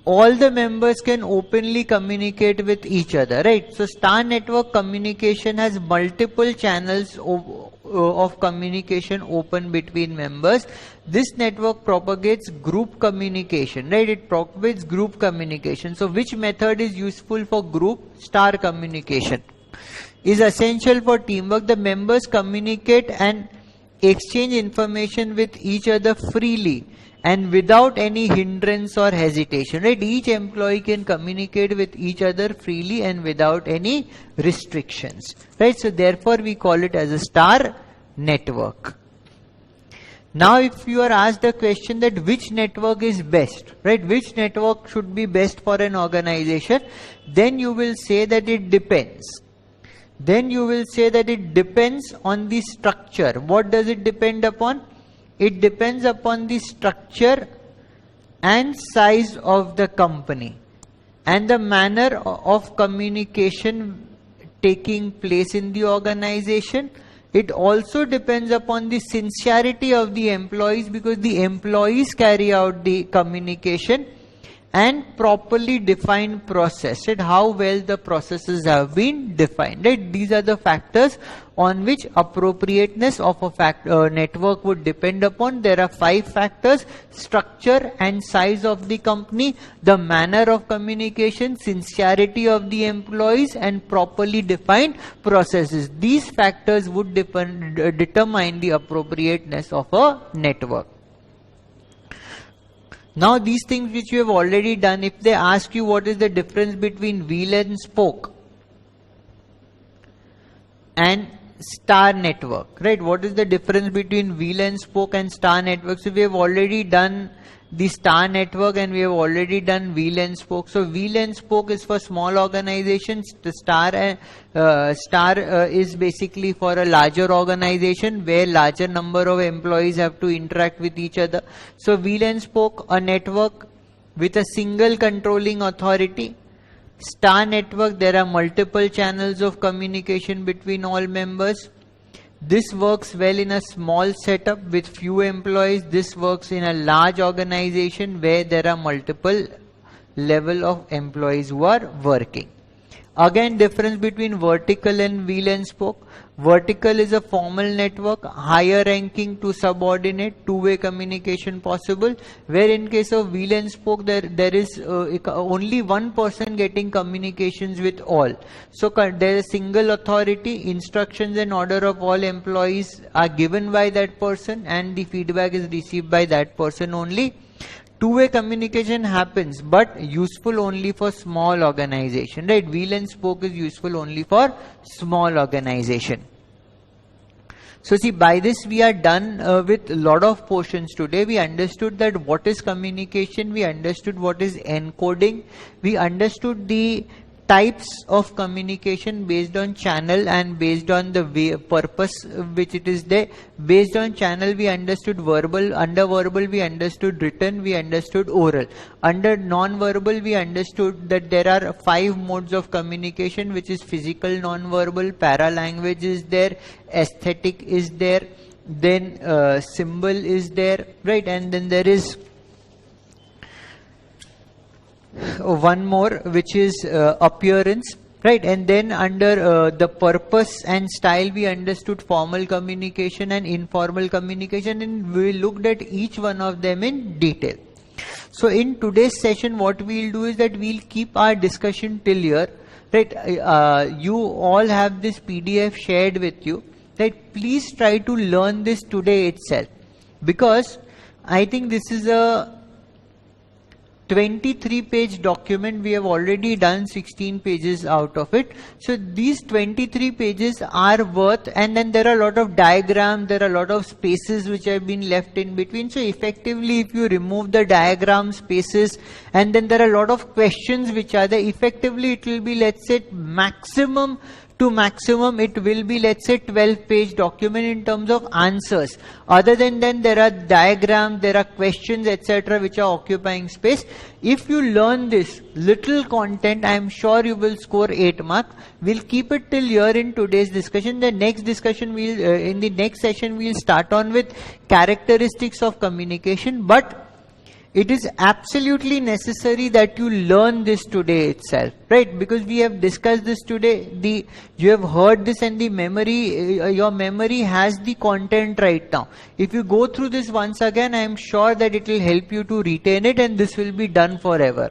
all the members can openly communicate with each other, right? So star network communication has multiple channels of communication open between members. This network propagates group communication, right? It propagates group communication. So which method is useful for group? Star communication is essential for teamwork. The members communicate and exchange information with each other freely and without any hindrance or hesitation, right? Each employee can communicate with each other freely and without any restrictions, right? So therefore we call it as a star network. Now if you are asked the question that which network is best, right? Which network should be best for an organization? Then you will say that it depends. Then you will say that it depends on the structure. What does it depend upon? It depends upon the structure and size of the company and the manner of communication taking place in the organization. It also depends upon the sincerity of the employees because the employees carry out the communication and properly defined process, right? How well the processes have been defined, right? These are the factors on which appropriateness of a network would depend upon. There are 5 factors: structure and size of the company, the manner of communication, sincerity of the employees, and properly defined processes. These factors would determine the appropriateness of a network. Now these things which you have already done, if they ask you what is the difference between wheel and spoke and star network, right? What is the difference between wheel and spoke and star network? So we have already done the star network, and we have already done wheel and spoke. So wheel and spoke is for small organizations. The star is basically for a larger organization where larger number of employees have to interact with each other. So wheel and spoke, a network with a single controlling authority. Star network, there are multiple channels of communication between all members. This works well in a small setup with few employees. This works in a large organization where there are multiple level of employees who are working. Again, difference between vertical and wheel and spoke. Vertical is a formal network, higher ranking to subordinate, two-way communication possible, where in case of wheel and spoke, there is only one person getting communications with all. So there is single authority, instructions and order of all employees are given by that person, and the feedback is received by that person only. Two-way communication happens, but useful only for small organization, right? Wheel and spoke is useful only for small organization. So see, by this we are done with a lot of portions today. We understood that what is communication, we understood what is encoding, we understood the types of communication based on channel and based on the way, purpose which it is there. Based on channel we understood verbal, under verbal we understood written, we understood oral. Under non-verbal we understood that there are 5 modes of communication, which is physical non-verbal, para-language is there, aesthetic is there, then symbol is there, right, and then there is one more, which is appearance, right? And then under the purpose and style we understood formal communication and informal communication, and we looked at each one of them in detail. So in today's session what we'll do is that we'll keep our discussion till here, right? You all have this PDF shared with you, right? Please try to learn this today itself, because I think this is a 23-page document. We have already done 16 pages out of it. So these 23 pages are worth, and then there are a lot of diagrams, there are a lot of spaces which have been left in between. So effectively, if you remove the diagram spaces, and then there are a lot of questions which are there, effectively it will be, let's say, maximum to maximum it will be, let's say, 12-page document in terms of answers. Other than that, there are diagrams, there are questions, etc., which are occupying space. If you learn this little content, I am sure you will score 8 marks. We'll keep it till here in today's discussion. The next discussion will in the next session we'll start on with characteristics of communication, but it is absolutely necessary that you learn this today itself, right? Because we have discussed this today. You have heard this, and the memory, your memory has the content right now. If you go through this once again, I am sure that it will help you to retain it, and this will be done forever.